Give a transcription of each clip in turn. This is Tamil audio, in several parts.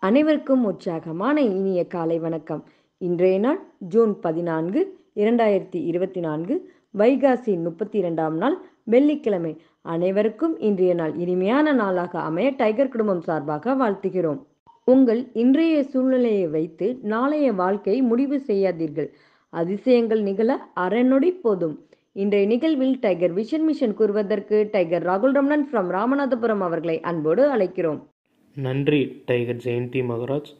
அனைவருக்கும் உற்சாகமான இனிய காலை வணக்கம். இன்றைய நாள் ஜூன் 14, 2024, வைகாசி 32ஆம் நாள் வெள்ளிக்கிழமை. அனைவருக்கும் இன்றைய நாள் இனிமையான நாளாக அமைய டைகர் குடும்பம் சார்பாக வாழ்த்துகிறோம். உங்கள் இன்றைய சூழ்நிலையை வைத்து நாளைய வாழ்க்கையை முடிவு செய்யாதீர்கள். அதிசயங்கள் நிகழ அரை நொடி போதும். இன்றைய நிகழ்வில் டைகர் விஷன் மிஷன் கூறுவதற்கு டைகர் ராகுல் ரமணன் ஃப்ரம் ராமநாதபுரம் அவர்களை அன்போடு அழைக்கிறோம். நன்றி tiger Jayanthi Maharaj.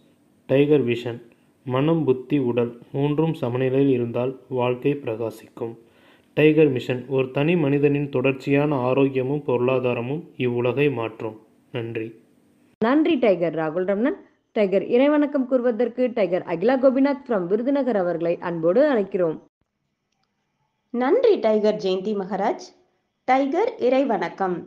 Tiger vision. மனம், புத்தி, உடல் மூன்றும் சமநிலையில் இருந்தால் வாழ்க்கை பிரகாசிக்கும். Tiger mission. ஒரு தனி மனிதனின் தொடர்ச்சியான ஆரோக்கியமும் பொருளாதாரமும் இவ்வுலகை மாற்றும். நன்றி. நன்றி டைகர் ராகுல் ரமணன். டைகர் இறைவணக்கம் கூறுவதற்கு டைகர் அகிலா கோபிநாத் ஃப்ரம் விருதுநகர் அவர்களை அன்போடு அழைக்கிறோம். நன்றி டைகர் ஜெயந்தி மகராஜ். டைகர் இறைவணக்கம்.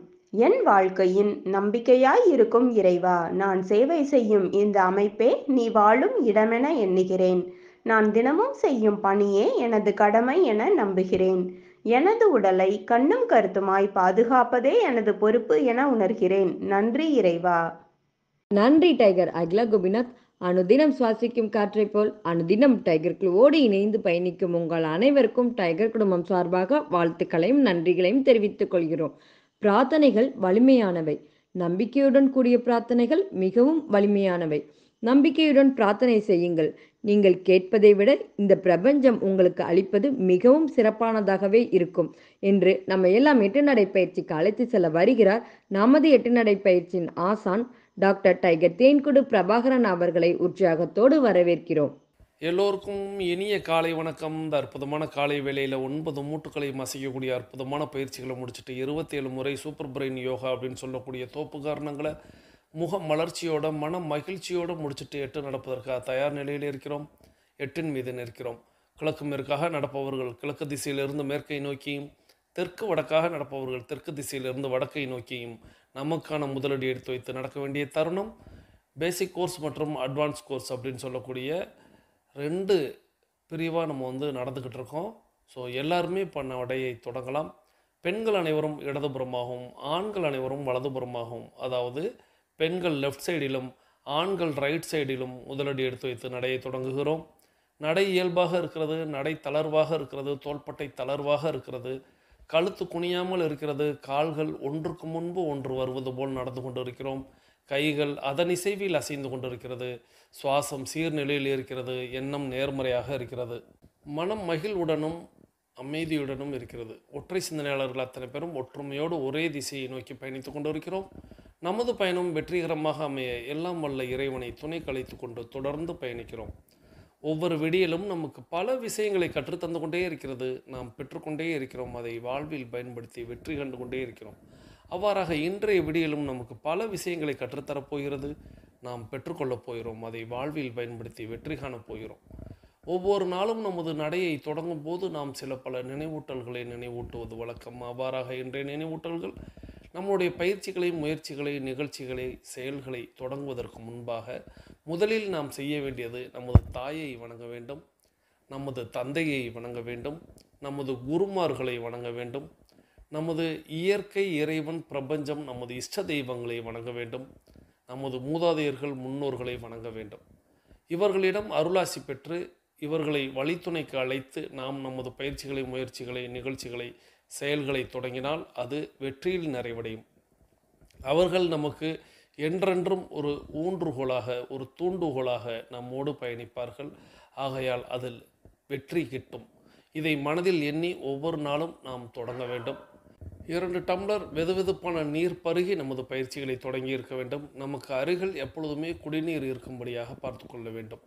என் வாழ்க்கையின் நம்பிக்கையாய் இருக்கும் இறைவா, நான் சேவை செய்யும் இந்த அமைப்பே நீ வாழும் இடமென எண்ணுகிறேன். நான் தினமும் செய்யும் பணியே எனது கடமை என நம்புகிறேன். எனது உடலை கண்ணும் கருத்துமாய் பாதுகாப்பதே எனது பொறுப்பு என உணர்கிறேன். நன்றி இறைவா. நன்றி டைகர் அகிலா கோபிநாத். அனுதினம் சுவாசிக்கும் காற்றை போல் அனுதினம் டைகர் குழுவோடு இணைந்து பயணிக்கும் உங்கள் அனைவருக்கும் டைகர் குடும்பம் சார்பாக வாழ்த்துக்களையும் நன்றிகளையும் தெரிவித்துக் கொள்கிறோம். பிரார்த்தனைகள் வலிமையானவை. நம்பிக்கையுடன் கூடிய பிரார்த்தனைகள் மிகவும் வலிமையானவை. நம்பிக்கையுடன் பிரார்த்தனை செய்யுங்கள். நீங்கள் கேட்பதை விட இந்த பிரபஞ்சம் உங்களுக்கு அளிப்பது மிகவும் சிறப்பானதாகவே இருக்கும் என்று நம்ம எல்லாம் எட்டு நடை பயிற்சிக்கு அழைத்து செல்ல வருகிறார் நமது எட்டு நடை பயிற்சியின் ஆசான் டாக்டர் டைகர் தேன்குடு பிரபாகரன் அவர்களை உற்சாகத்தோடு வரவேற்கிறோம். எல்லோருக்கும் இனிய காலை வணக்கம். இந்த அற்புதமான காலை வேளையில் 9 மூட்டுக்களை மசிக்கக்கூடிய அற்புதமான பயிற்சிகளை முடிச்சுட்டு 27 முறை சூப்பர் பிரெயின் யோகா அப்படின்னு சொல்லக்கூடிய தோப்பு காரணங்களை முக மலர்ச்சியோட மன மகிழ்ச்சியோடு முடிச்சுட்டு 8 நடப்பதற்காக தயார் நிலையில் இருக்கிறோம். 8 மீது நிற்கிறோம். கிழக்கு மேற்காக நடப்பவர்கள் கிழக்கு திசையிலிருந்து மேற்கை நோக்கியும், தெற்கு வடக்காக நடப்பவர்கள் தெற்கு திசையிலிருந்து வடக்கை நோக்கியும் நமக்கான முதலடி எடுத்து வைத்து நடக்க வேண்டிய தருணம். பேசிக் கோர்ஸ் மற்றும் அட்வான்ஸ் கோர்ஸ் அப்படின்னு சொல்லக்கூடிய 2 பிரிவாக நம்ம நடந்துக்கிட்டு இருக்கோம். ஸோ எல்லாருமே பண்ண வடையை தொடங்கலாம். பெண்கள் அனைவரும் இடதுபுறமாகவும் ஆண்கள் அனைவரும் வலதுபுறமாகவும், அதாவது பெண்கள் லெஃப்ட் சைடிலும் ஆண்கள் ரைட் சைடிலும் முதலடி எடுத்து வைத்து நடையை தொடங்குகிறோம். நடை இயல்பாக இருக்கிறது, நடை தளர்வாக இருக்கிறது, தோள்பட்டை தளர்வாக இருக்கிறது, கழுத்து குனியாமல் இருக்கிறது, கால்கள் ஒன்றுக்கு முன்பு ஒன்று வருவது போல் நடந்து கொண்டு இருக்கிறோம். கைகள் அதன் இசைவில் அசைந்து கொண்டிருக்கிறது. சுவாசம் சீர்நிலையில் இருக்கிறது. எண்ணம் நேர்மறையாக இருக்கிறது. மனம் மகிழ்வுடனும் அமைதியுடனும் இருக்கிறது. ஒற்றை சிந்தனையாளர்கள் அத்தனை பேரும் ஒற்றுமையோடு ஒரே திசையை நோக்கி பயணித்து கொண்டு இருக்கிறோம். நமது பயணம் வெற்றிகரமாக அமைய எல்லாம் வல்ல இறைவனை துணை கலைத்து கொண்டு தொடர்ந்து பயணிக்கிறோம். ஒவ்வொரு விடியலும் நமக்கு பல விஷயங்களை கற்றுத்தந்து கொண்டே இருக்கிறது. நாம் பெற்றுக்கொண்டே இருக்கிறோம். அதை வாழ்வில் பயன்படுத்தி வெற்றி கண்டு கொண்டே இருக்கிறோம். அவ்வாறாக இன்றைய விடியலும் நமக்கு பல விஷயங்களை கற்றுத்தரப்போகிறது. நாம் பெற்றுக்கொள்ளப் போகிறோம். அதை வாழ்வில் பயன்படுத்தி வெற்றி காணப் போகிறோம். ஒவ்வொரு நாளும் நமது நடையை தொடங்கும் போது நாம் சில பல நினைவூட்டல்களை நினைவூட்டுவது வழக்கம். அவ்வாறாக இன்றைய நினைவூட்டல்கள் நம்முடைய பயிற்சிகளை, முயற்சிகளை, நிகழ்ச்சிகளை, செயல்களை தொடங்குவதற்கு முன்பாக முதலில் நாம் செய்ய வேண்டியது நமது தாயை வணங்க வேண்டும், நமது தந்தையை வணங்க வேண்டும், நமது குருமார்களை வணங்க வேண்டும், நமது இயற்கை, இறைவன், பிரபஞ்சம், நமது இஷ்ட தெய்வங்களை வணங்க வேண்டும், நமது மூதாதையர்கள், முன்னோர்களை வணங்க வேண்டும். இவர்களிடம் அருளாசி பெற்று இவர்களை வழித்துணைக்கு அழைத்து நாம் நமது பயிற்சிகளை, முயற்சிகளை, நிகழ்ச்சிகளை, செயல்களை தொடங்கினால் அது வெற்றியில் நிறைவடையும். அவர்கள் நமக்கு என்றென்றும் ஒரு ஊன்றுகோலாக, ஒரு தூண்டுகோலாக நம்மோடு பயணிப்பார்கள். ஆகையால் அதில் வெற்றி கிட்டும். இதை மனதில் எண்ணி ஒவ்வொரு நாளும் நாம் தொடங்க வேண்டும். 2 டம்ளர் வெதுவெதுப்பான நீர் பருகி நமது பயிற்சிகளை தொடங்கி இருக்க வேண்டும். நமக்கு அருகில் எப்பொழுதுமே குடிநீர் இருக்கும்படியாக பார்த்து கொள்ள வேண்டும்.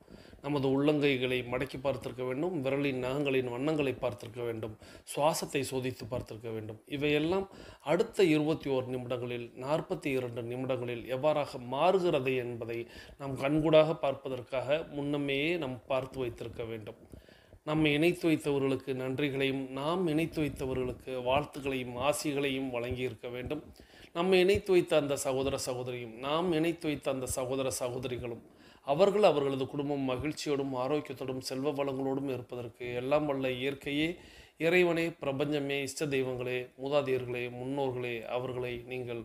நமது உள்ளங்கைகளை மடக்கி பார்த்திருக்க வேண்டும். விரலின் நகங்களின் வண்ணங்களை பார்த்திருக்க வேண்டும். சுவாசத்தை சோதித்து பார்த்திருக்க வேண்டும். இவையெல்லாம் அடுத்த 21 நிமிடங்களில், 42 நிமிடங்களில் எவ்வாறாக மாறுகிறது என்பதை நாம் கண்கூடாக பார்ப்பதற்காக முன்னமேயே நாம் பார்த்து வைத்திருக்க வேண்டும். நம்மை இணைத்து வைத்தவர்களுக்கு நன்றிகளையும், நாம் இணைத்து வைத்தவர்களுக்கு வாழ்த்துக்களையும் ஆசிகளையும் வழங்கியிருக்க வேண்டும். நம்மை இணைத்து வைத்த அந்த சகோதர சகோதரியும், நாம் இணைத்து வைத்த அந்த சகோதர சகோதரிகளும், அவர்கள் அவர்களது குடும்பம் மகிழ்ச்சியோடும் ஆரோக்கியத்தோடும் செல்வ வளங்களோடும் இருப்பதற்கு எல்லாம் வல்ல இயற்கையே, இறைவனே, பிரபஞ்சமே, இஷ்ட தெய்வங்களே, மூதாதையர்களே, முன்னோர்களே, அவர்களை நீங்கள்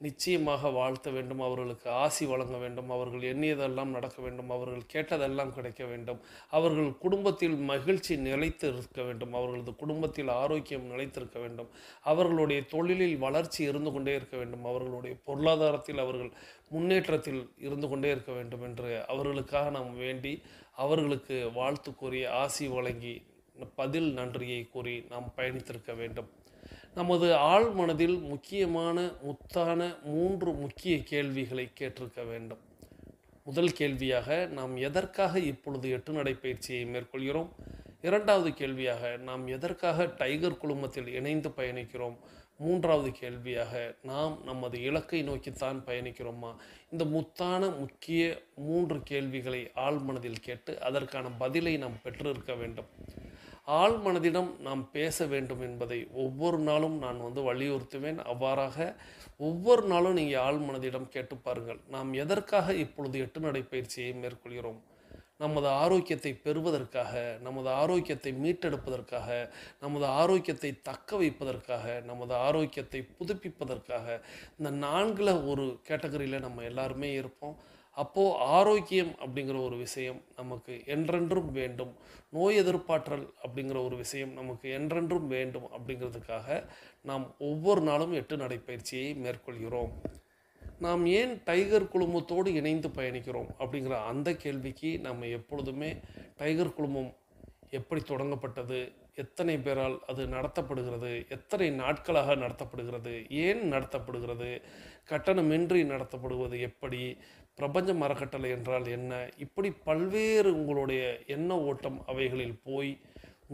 நிச்சயமாக வாழ்த்த வேண்டும், அவர்களுக்கு ஆசி வழங்க வேண்டும், அவர்கள் எண்ணியதெல்லாம் நடக்க வேண்டும், அவர்கள் கேட்டதெல்லாம் கிடைக்க வேண்டும், அவர்கள் குடும்பத்தில் மகிழ்ச்சி நிலைத்து இருக்க வேண்டும், அவர்களது குடும்பத்தில் ஆரோக்கியம் நிலைத்திருக்க வேண்டும், அவர்களுடைய தொழிலில் வளர்ச்சி இருந்து கொண்டே இருக்க வேண்டும், அவர்களுடைய பொருளாதாரத்தில் அவர்கள் முன்னேற்றத்தில் இருந்து கொண்டே இருக்க வேண்டும் என்று அவர்களுக்காக நாம் வேண்டி அவர்களுக்கு வாழ்த்து கூறி ஆசி வழங்கி பதில் நன்றியை கூறி நாம் பயணித்திருக்க வேண்டும். நமது ஆழ் மனதில் முக்கியமான முத்தான 3 முக்கிய கேள்விகளை கேட்டிருக்க வேண்டும். முதல் கேள்வியாக, நாம் எதற்காக இப்பொழுது 8 நடைப்பயிற்சியை மேற்கொள்கிறோம்? 2வது கேள்வியாக, நாம் எதற்காக டைகர் குழுமத்தில் இணைந்து பயணிக்கிறோம்? 3வது கேள்வியாக, நாம் நமது இலக்கை நோக்கித்தான் பயணிக்கிறோமா? இந்த முத்தான முக்கிய 3 கேள்விகளை ஆழ் மனதில் கேட்டு அதற்கான பதிலை நாம் பெற்றிருக்க வேண்டும். ஆழ் மனதிடம் நாம் பேச வேண்டும் என்பதை ஒவ்வொரு நாளும் நான் வலியுறுத்துவேன். அவ்வாறாக ஒவ்வொரு நாளும் நீங்கள் ஆழ் மனதிடம் கேட்டு பாருங்கள். நாம் எதற்காக இப்பொழுது 8 நடைப்பயிற்சியை மேற்கொள்கிறோம்? நமது ஆரோக்கியத்தை பெறுவதற்காக, நமது ஆரோக்கியத்தை மீட்டெடுப்பதற்காக, நமது ஆரோக்கியத்தை தக்க வைப்பதற்காக, நமது ஆரோக்கியத்தை புதுப்பிப்பதற்காக. இந்த 4ல் ஒரு கேட்டகரியில் நம்ம எல்லாருமே இருப்போம். அப்போது ஆரோக்கியம் அப்படிங்கிற ஒரு விஷயம் நமக்கு என்றென்றும் வேண்டும், நோய் எதிர்ப்பாற்றல் அப்படிங்கிற ஒரு விஷயம் நமக்கு என்றென்றும் வேண்டும். அப்படிங்கிறதுக்காக நாம் ஒவ்வொரு நாளும் 8 நடைப்பயிற்சியை மேற்கொள்கிறோம். நாம் ஏன் டைகர் குழுமத்தோடு இணைந்து பயணிக்கிறோம் அப்படிங்கிற அந்த கேள்விக்கு நம்ம எப்பொழுதுமே டைகர் குழுமம் எப்படி தொடங்கப்பட்டது, எத்தனை பேரால் அது நடத்தப்படுகிறது, எத்தனை நாட்களாக நடத்தப்படுகிறது, ஏன் நடத்தப்படுகிறது, கட்டணமின்றி நடத்தப்படுவது எப்படி, பிரபஞ்ச மரக்கட்டளை என்றால் என்ன, இப்படி பல்வேறு உங்களுடைய எண்ண ஓட்டம் அவைகளில் போய்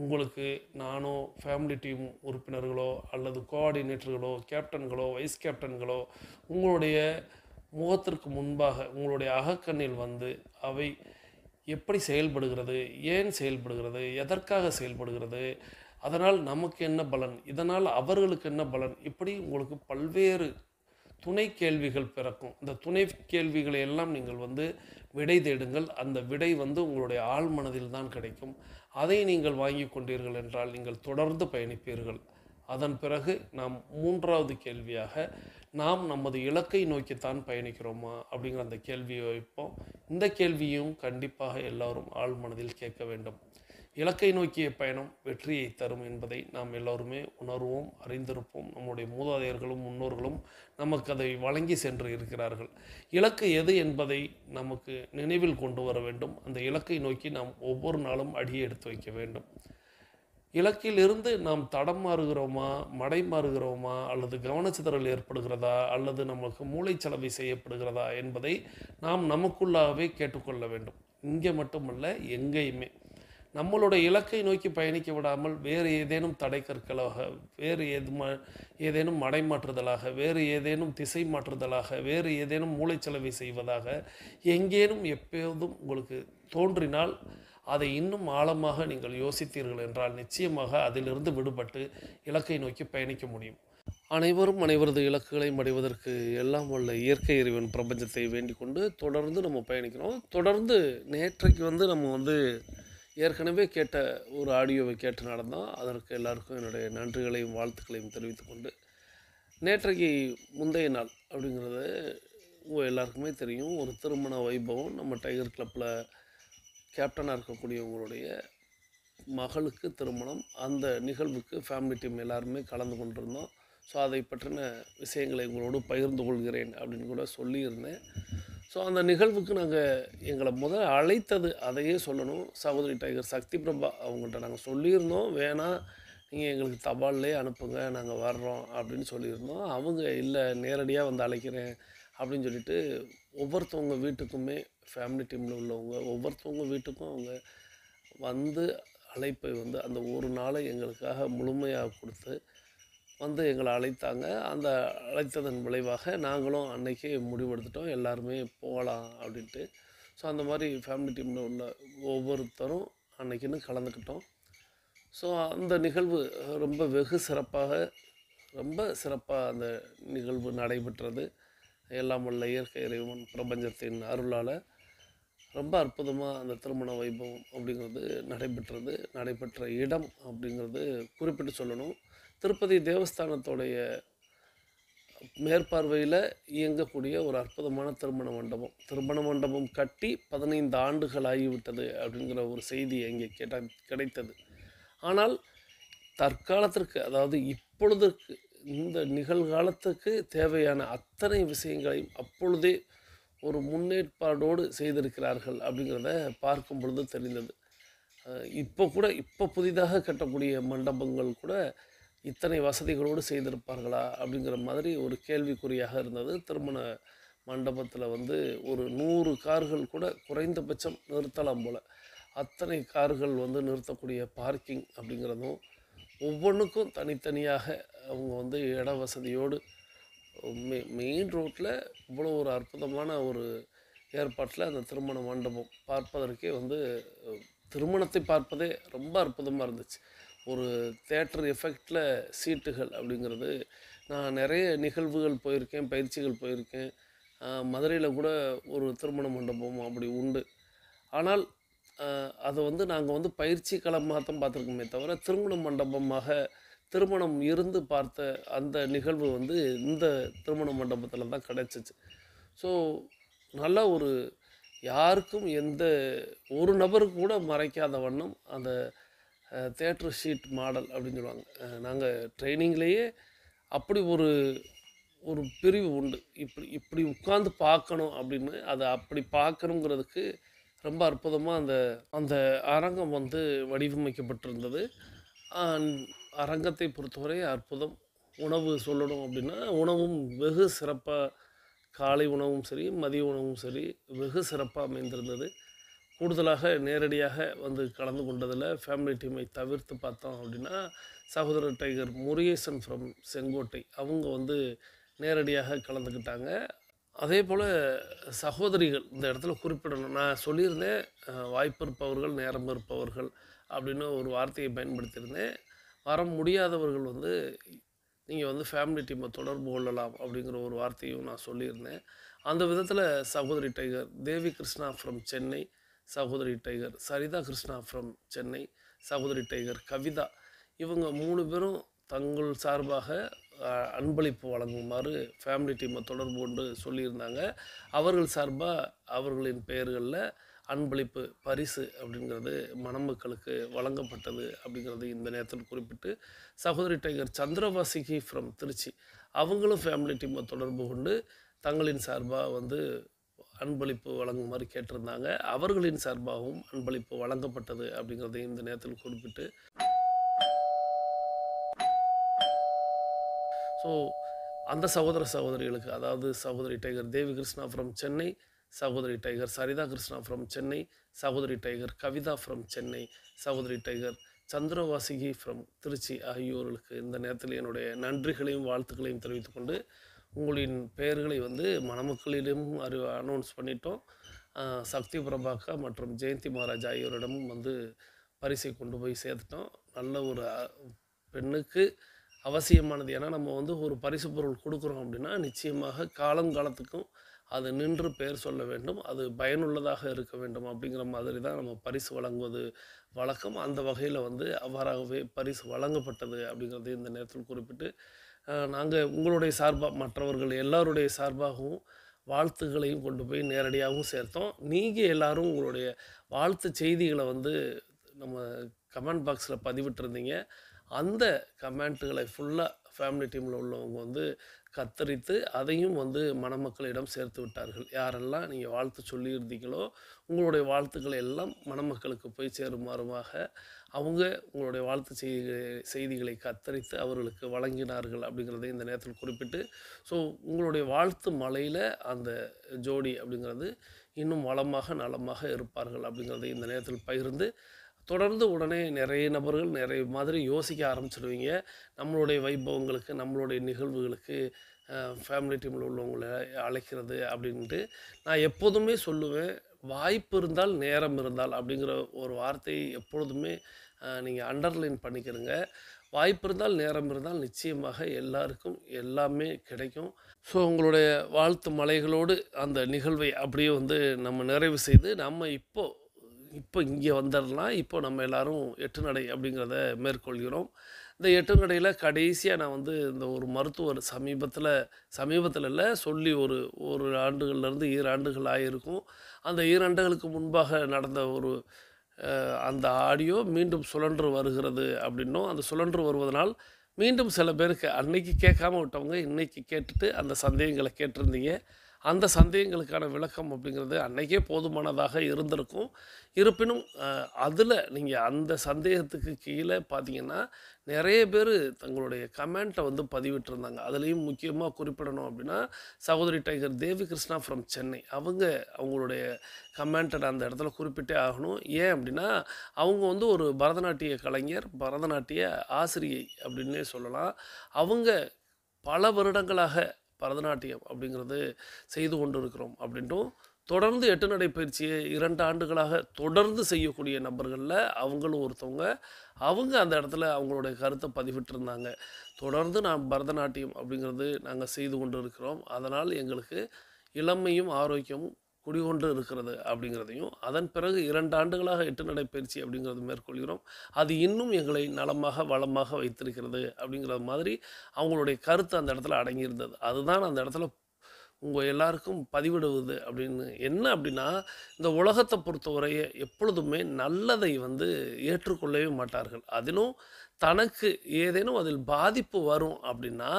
உங்களுக்கு நானோ, ஃபேமிலி டீம் உறுப்பினர்களோ அல்லது கோஆர்டினேட்டர்களோ, கேப்டன்களோ, வைஸ் கேப்டன்களோ உங்களுடைய முகத்திற்கு முன்பாக உங்களுடைய அகக்கண்ணில் அவை எப்படி செயல்படுகிறது, ஏன் செயல்படுகிறது, எதற்காக செயல்படுகிறது, அதனால் நமக்கு என்ன பலன், இதனால் அவர்களுக்கு என்ன பலன், இப்படி உங்களுக்கு பல்வேறு துணை கேள்விகள் பிறக்கும். இந்த துணை கேள்விகளை எல்லாம் நீங்கள் விடை தேடுங்கள். அந்த விடை உங்களுடைய ஆழ் மனதில் தான் கிடைக்கும். அதை நீங்கள் வாங்கி கொண்டீர்கள் என்றால் நீங்கள் தொடர்ந்து பயணிப்பீர்கள். அதன் பிறகு நாம் 3வது கேள்வியாக, நாம் நமது இலக்கை நோக்கித்தான் பயணிக்கிறோமா அப்படிங்கிற அந்த கேள்வியை வைப்போம். இந்த கேள்வியும் கண்டிப்பாக எல்லோரும் ஆழ் மனதில் கேட்க வேண்டும். இலக்கை நோக்கிய பயணம் வெற்றியை தரும் என்பதை நாம் எல்லோருமே உணர்வோம், அறிந்திருப்போம். நம்முடைய மூதாதையர்களும் முன்னோர்களும் நமக்கு அதை வழங்கி சென்று இருக்கிறார்கள். இலக்கு எது என்பதை நமக்கு நினைவில் கொண்டு வர வேண்டும். அந்த இலக்கை நோக்கி நாம் ஒவ்வொரு நாளும் அடியை எடுத்து வைக்க வேண்டும். இலக்கிலிருந்து நாம் தடம் மாறுகிறோமா, மடை மாறுகிறோமா, அல்லது கவனச்சிதறல் ஏற்படுகிறதா, அல்லது நமக்கு மூளைச்சலவை செய்யப்படுகிறதா என்பதை நாம் நமக்குள்ளாகவே கேட்டுக்கொள்ள வேண்டும். இங்கே மட்டுமல்ல, எங்கேயுமே நம்மளுடைய இலக்கை நோக்கி பயணிக்க விடாமல் வேறு ஏதேனும் தடை கற்களாக, வேறு ஏதேனும் மடைமாற்றுதலாக, வேறு ஏதேனும் திசை மாற்றுதலாக, வேறு ஏதேனும் மூளைச்சலவை செய்வதாக எங்கேனும் எப்போதும் உங்களுக்கு தோன்றினால் அதை இன்னும் ஆழமாக நீங்கள் யோசித்தீர்கள் என்றால் நிச்சயமாக அதிலிருந்து விடுபட்டு இலக்கை நோக்கி பயணிக்க முடியும். அனைவரும் அனைவரது இலக்குகளை அடைவதற்கு எல்லாம் உள்ள இயற்கை இறைவன் பிரபஞ்சத்தை வேண்டிக் கொண்டு தொடர்ந்து நம்ம பயணிக்கிறோம். தொடர்ந்து நேற்றைக்கு நம்ம ஏற்கனவே கேட்ட ஒரு ஆடியோவை கேட்டு நடந்தோம். அதற்கு எல்லாருக்கும் என்னுடைய நன்றிகளையும் வாழ்த்துக்களையும் தெரிவித்துக்கொண்டு, நேற்றைக்கு முந்தைய நாள் அப்படிங்கிறது உங்கள் எல்லாருக்குமே தெரியும், ஒரு திருமண வைபவம் நம்ம டைகர் கிளப்பில் கேப்டனாக இருக்கக்கூடியவங்களுடைய மகளுக்கு திருமணம். அந்த நிகழ்வுக்கு ஃபேமிலி டீம் எல்லாருமே கலந்து கொண்டிருந்தோம். ஸோ அதை பற்றின விஷயங்களை உங்களோடு பகிர்ந்து கொள்கிறேன் அப்படின்னு கூட சொல்லியிருந்தேன். ஸோ அந்த நிகழ்வுக்கு எங்களை முதல் அழைத்தது, அதையே சொல்லணும், சகோதரி டைகர் சக்தி பிரபா அவங்கள்ட்ட நாங்கள் சொல்லியிருந்தோம், வேணாம் நீங்கள் எங்களுக்கு தபால்லே அனுப்புங்க, நாங்கள் வர்றோம் அப்படின்னு சொல்லியிருந்தோம். அவங்க இல்லை, நேரடியாக அழைக்கிறேன் அப்படின்னு சொல்லிட்டு ஒவ்வொருத்தவங்க வீட்டுக்குமே ஃபேமிலி டீமில் உள்ளவங்க ஒவ்வொருத்தவங்க வீட்டுக்கும் அவங்க அழைப்பை அந்த ஒரு நாளை எங்களுக்காக முழுமையாக கொடுத்து எங்களை அழைத்தாங்க. அந்த அழைத்ததன் விளைவாக நாங்களும் அன்றைக்கே முடிவெடுத்துட்டோம், எல்லாருமே போகலாம் அப்படின்ட்டு. ஸோ அந்த மாதிரி ஃபேமிலி டீமில் உள்ள ஒவ்வொருத்தரும் அன்றைக்கின்னு கலந்துக்கிட்டோம். ஸோ அந்த நிகழ்வு வெகு சிறப்பாக அந்த நிகழ்வு நடைபெற்றது. எல்லாம் உள்ள இயற்கை இறைவன் பிரபஞ்சத்தின் அருளால் ரொம்ப அற்புதமாக அந்த திருமண வைபவம் அப்படிங்கிறது நடைபெற்றது. நடைபெற்ற இடம் அப்படிங்கிறது குறிப்பிட்டு சொல்லணும், திருப்பதி தேவஸ்தானத்தோடைய மேற்பார்வையில் இயங்கக்கூடிய ஒரு அற்புதமான திருமண மண்டபம் கட்டி 15 ஆண்டுகள் ஆகிவிட்டது அப்படிங்கிற ஒரு செய்தி அங்கே கிடைத்தது. ஆனால் தற்காலத்திற்கு, அதாவது இப்பொழுதுக்கு, இந்த நிகழ்காலத்துக்கு தேவையான அத்தனை விஷயங்களையும் அப்பொழுதே ஒரு முன்னேற்பாடோடு செய்திருக்கிறார்கள் அப்படிங்கிறத பார்க்கும் பொழுது தெரிந்தது. இப்போ புதிதாக கட்டக்கூடிய மண்டபங்கள் கூட இத்தனை வசதிகளோடு செய்திருப்பார்களா அப்படிங்கிற மாதிரி ஒரு கேள்விக்குறியாக இருந்தது. திருமண மண்டபத்தில் ஒரு 100 கார்கள் கூட குறைந்தபட்சம் நிறுத்தலாம் போல். அத்தனை கார்கள் நிறுத்தக்கூடிய பார்க்கிங் அப்படிங்கிறதும், ஒவ்வொன்றுக்கும் தனித்தனியாக அவங்க இட வசதியோடு மெயின் ரோட்டில் இவ்வளோ ஒரு அற்புதமான ஒரு ஏற்பாட்டில் அந்த திருமண மண்டபம் பார்ப்பதற்கே திருமணத்தை பார்ப்பதே ரொம்ப அற்புதமாக இருந்துச்சு. ஒரு தேட்டர் எஃபெக்டில் சீட்டுகள் அப்படிங்கிறது, நான் நிறைய நிகழ்வுகள் போயிருக்கேன், பயிற்சிகள் போயிருக்கேன். மதுரையில் கூட ஒரு திருமண மண்டபம் அப்படி உண்டு. ஆனால் அதை நாங்கள் பயிற்சி களமாக தான் பார்த்துருக்கோமே தவிர, திருமண மண்டபமாக திருமணம் இருந்து பார்த்த அந்த நிகழ்வு இந்த திருமண மண்டபத்தில் தான் கிடைச்சிச்சு. ஸோ நல்லா யாருக்கும் ஒரு நபருக்கு கூட மறைக்காத வண்ணம் அந்த தேட்டர் ஷீட் மாடல் அப்படின்னு சொல்லுவாங்க. நாங்கள் ட்ரைனிங்லேயே அப்படி ஒரு பிரிவு உண்டு. இப்படி உட்காந்து பார்க்கணும் அப்படின்னு, அதை அப்படி பார்க்கணுங்கிறதுக்கு ரொம்ப அற்புதமாக அந்த அரங்கம் வடிவமைக்கப்பட்டிருந்தது. அரங்கத்தை பொறுத்தவரை அற்புதம். உணவு சொல்லணும் அப்படின்னா, உணவும் வெகு சிறப்பாக, காலை உணவும் சரி, மதிய உணவும் சரி, வெகு சிறப்பாக அமைந்திருந்தது. கூடுதலாக நேரடியாக கலந்து கொண்டதில் ஃபேமிலி டீமை தவிர்த்து பார்த்தோம் அப்படின்னா, சகோதரர் டைகர் முருகேசன் ஃப்ரம் செங்கோட்டை அவங்க நேரடியாக கலந்துக்கிட்டாங்க. அதே போல் சகோதரிகள் இந்த இடத்துல குறிப்பிடணும். நான் சொல்லியிருந்தேன், வாய்ப்பு இருப்பவர்கள், நேரம் இருப்பவர்கள் அப்படின்னு ஒரு வார்த்தையை பயன்படுத்தியிருந்தேன். வர முடியாதவர்கள் நீங்கள் ஃபேமிலி டீமை தொடர்பு கொள்ளலாம் அப்படிங்கிற ஒரு வார்த்தையும் நான் சொல்லியிருந்தேன். அந்த விதத்தில் சகோதரி டைகர் தேவி கிருஷ்ணா ஃப்ரம் சென்னை, சகோதரி டைகர் சரிதா கிருஷ்ணா ஃப்ரம் சென்னை, சகோதரி டைகர் கவிதா, இவங்க 3 பேரும் தங்கள் சார்பாக அன்பளிப்பு வழங்குமாறு ஃபேமிலி டீமை தொடர்பு கொண்டு சொல்லியிருந்தாங்க. அவர்கள் சார்பாக அவர்களின் பெயர்களில் அன்பளிப்பு பரிசு அப்படிங்கிறது மணமக்களுக்கு வழங்கப்பட்டது அப்படிங்கிறது இந்த நேரத்தில் குறிப்பிட்டு, சகோதரி டைகர் சந்திரவாசிகி ஃப்ரம் திருச்சி அவங்களும் ஃபேமிலி டீமை தொடர்பு கொண்டு தங்களின் சார்பாக அன்பளிப்பு வழங்குமாறு கேட்டிருந்தாங்க. அவர்களின் சார்பாகவும் அன்பளிப்பு வழங்கப்பட்டது அப்படிங்கிறதையும் இந்த நேரத்தில் குறிப்பிட்டு, ஸோ அந்த சகோதரிகளுக்கு, அதாவது சகோதரி டைகர் தேவி கிருஷ்ணா ஃப்ரம் சென்னை, சகோதரி டைகர் சரிதா கிருஷ்ணா ஃப்ரம் சென்னை, சகோதரி டைகர் கவிதா ஃப்ரம் சென்னை, சகோதரி டைகர் சந்திரவாசிகி ஃப்ரம் திருச்சி ஆகியோர்களுக்கு இந்த நேரத்தில் என்னுடைய நன்றிகளையும் வாழ்த்துக்களையும் தெரிவித்துக்கொண்டு, உங்களின் பெயர்களை மணமக்களிடம் அனௌன்ஸ் பண்ணிட்டோம். சக்தி பிரபாகா மற்றும் ஜெயந்தி மகாராஜ் ஆகியோரிடமும் பரிசை கொண்டு போய் சேர்த்துட்டோம். நல்ல ஒரு பெண்ணுக்கு அவசியமானது. ஏன்னா நம்ம ஒரு பரிசு பொருள் கொடுக்குறோம் அப்படின்னா, நிச்சயமாக காலத்துக்கும் அது நின்று பெயர் சொல்ல வேண்டும், அது பயனுள்ளதாக இருக்க வேண்டும் அப்படிங்கிற மாதிரி தான் நம்ம பரிசு வழங்குவது வழக்கம். அந்த வகையில் அவ்வாறாகவே பரிசு வழங்கப்பட்டது அப்படிங்கிறது இந்த நேரத்தில் குறிப்பிட்டு, நாங்கள் உங்களுடைய சார்பாக, மற்றவர்கள் எல்லாருடைய சார்பாகவும் வாழ்த்துக்களையும் கொண்டு போய் நேரடியாகவும் சேர்த்தோம். நீங்கள் எல்லோரும் உங்களுடைய வாழ்த்து செய்திகளை நம்ம கமெண்ட் பாக்ஸில் பதிவிட்டிருந்தீங்க. அந்த கமெண்ட்டுகளை ஃபுல்லாக ஃபேமிலி டீமில் உள்ளவங்க கத்தரித்து அதையும் மணமக்களிடம் சேர்த்து விட்டார்கள். யாரெல்லாம் நீங்கள் வாழ்த்து சொல்லியிருந்தீங்களோ உங்களுடைய வாழ்த்துக்களை எல்லாம் மணமக்களுக்கு போய் சேருமாறுமாக அவங்க உங்களுடைய வாழ்த்து செய்திகளை கத்தரித்து அவர்களுக்கு வழங்கினார்கள் அப்படிங்கிறதை இந்த நேரத்தில் குறிப்பிட்டு, ஸோ உங்களுடைய வாழ்த்து மலையில் அந்த ஜோடி அப்படிங்கிறது இன்னும் வளமாக நலமாக இருப்பார்கள் அப்படிங்கிறதை இந்த நேரத்தில் பகிர்ந்து, தொடர்ந்து உடனே நிறைய நபர்கள் நிறைய மாதிரி யோசிக்க ஆரம்பிச்சிடுவீங்க. நம்மளுடைய வைபவங்களுக்கு, நம்மளுடைய நிகழ்வுகளுக்கு ஃபேமிலி டீமில் உள்ளவங்களை அழைக்கிறது அப்படின்ட்டு நான் எப்போதுமே சொல்லுவேன். வாய்ப்பு இருந்தால், நேரம் இருந்தால் அப்படிங்கிற ஒரு வார்த்தையை எப்பொழுதுமே நீங்கள் அண்டர்லைன் பண்ணிக்கிறங்க. வாய்ப்பு இருந்தால், நேரம் இருந்தால் நிச்சயமாக எல்லாருக்கும் எல்லாமே கிடைக்கும். ஸோ உங்களுடைய வாழ்த்து மலைகளோடு அந்த நிகழ்வை அப்படியே நம்ம நிறைவு செய்து, நம்ம இப்போது இப்போ இங்கே வந்துடலாம். இப்போ நம்ம எல்லாரும் 8 நடை அப்படிங்கிறத மேற்கொள்கிறோம். இந்த 8 நடையில கடைசியா நான் வந்து இந்த ஒரு மருத்துவர் சமீபத்தில இல்ல, சொல்லி ஒரு 1 ஆண்டுகள்லேருந்து 2 ஆண்டுகள் ஆயிருக்கும். அந்த 2 ஆண்டுகளுக்கு முன்பாக நடந்த ஒரு அந்த ஆடியோ மீண்டும் சுழன்று வருகிறது அப்படின்னும், அந்த சுழன்று வருவதனால் மீண்டும் சில பேருக்கு அன்னைக்கு கேட்காம விட்டவங்க இன்னைக்கு கேட்டுட்டு அந்த சந்தேகங்களை கேட்டிருந்தீங்க. அந்த சந்தேகங்களுக்கான விளக்கம் அப்படிங்கிறது அன்னைக்கே போதுமானதாக இருந்திருக்கும். இருப்பினும் அதில் நீங்கள் அந்த சந்தேகத்துக்கு கீழே பார்த்தீங்கன்னா, நிறைய பேர் தங்களுடைய கமெண்ட்டை வந்து பதிவிட்டிருந்தாங்க. அதுலேயும் முக்கியமாக குறிப்பிடணும் அப்படின்னா, சகோதரி டைகர் தேவி கிருஷ்ணா ஃப்ரம் சென்னை. அவங்களுடைய கமெண்ட்டை நான் அந்த இடத்துல குறிப்பிட்டே ஆகணும். ஏன் அப்படின்னா, அவங்க வந்து ஒரு பரதநாட்டிய கலைஞர், பரதநாட்டிய ஆசிரியை அப்படின்னே சொல்லலாம். அவங்க பல வருடங்களாக பரதநாட்டியம் அப்படிங்கிறது செய்து கொண்டு இருக்கிறோம் அப்படின்ட்டும், தொடர்ந்து 8 நடை பயிற்சியை 2 ஆண்டுகளாக தொடர்ந்து செய்யக்கூடிய நபர்களில் அவங்களும் ஒருத்தவங்க. அவங்க அந்த இடத்துல அவங்களுடைய கருத்தை பதிவிட்டிருந்தாங்க. தொடர்ந்து நான் பரதநாட்டியம் அப்படிங்கிறது நாங்கள் செய்து கொண்டு இருக்கிறோம். அதனால் எங்களுக்கு இளமையும் ஆரோக்கியமும் குடிகொண்டு இருக்கிறது அப்படிங்கிறதையும், அதன் பிறகு 2 ஆண்டுகளாக 8 நடை பயிற்சி அப்படிங்கிறது மேற்கொள்கிறோம். அது இன்னும் எங்களை நலமாக வளமாக வைத்திருக்கிறது அப்படிங்கிற மாதிரி அவங்களுடைய கருத்து அந்த இடத்துல அடங்கியிருந்தது. அதுதான் அந்த இடத்துல உங்கள் எல்லாருக்கும் பதிவிடுவது அப்படின்னு. என்ன அப்படின்னா, இந்த உலகத்தை பொறுத்தவரைய எப்பொழுதுமே நல்லதை வந்து ஏற்றுக்கொள்ளவே மாட்டார்கள். அதிலும் தனக்கு ஏதேனும் அதில் பாதிப்பு வரும் அப்படின்னா,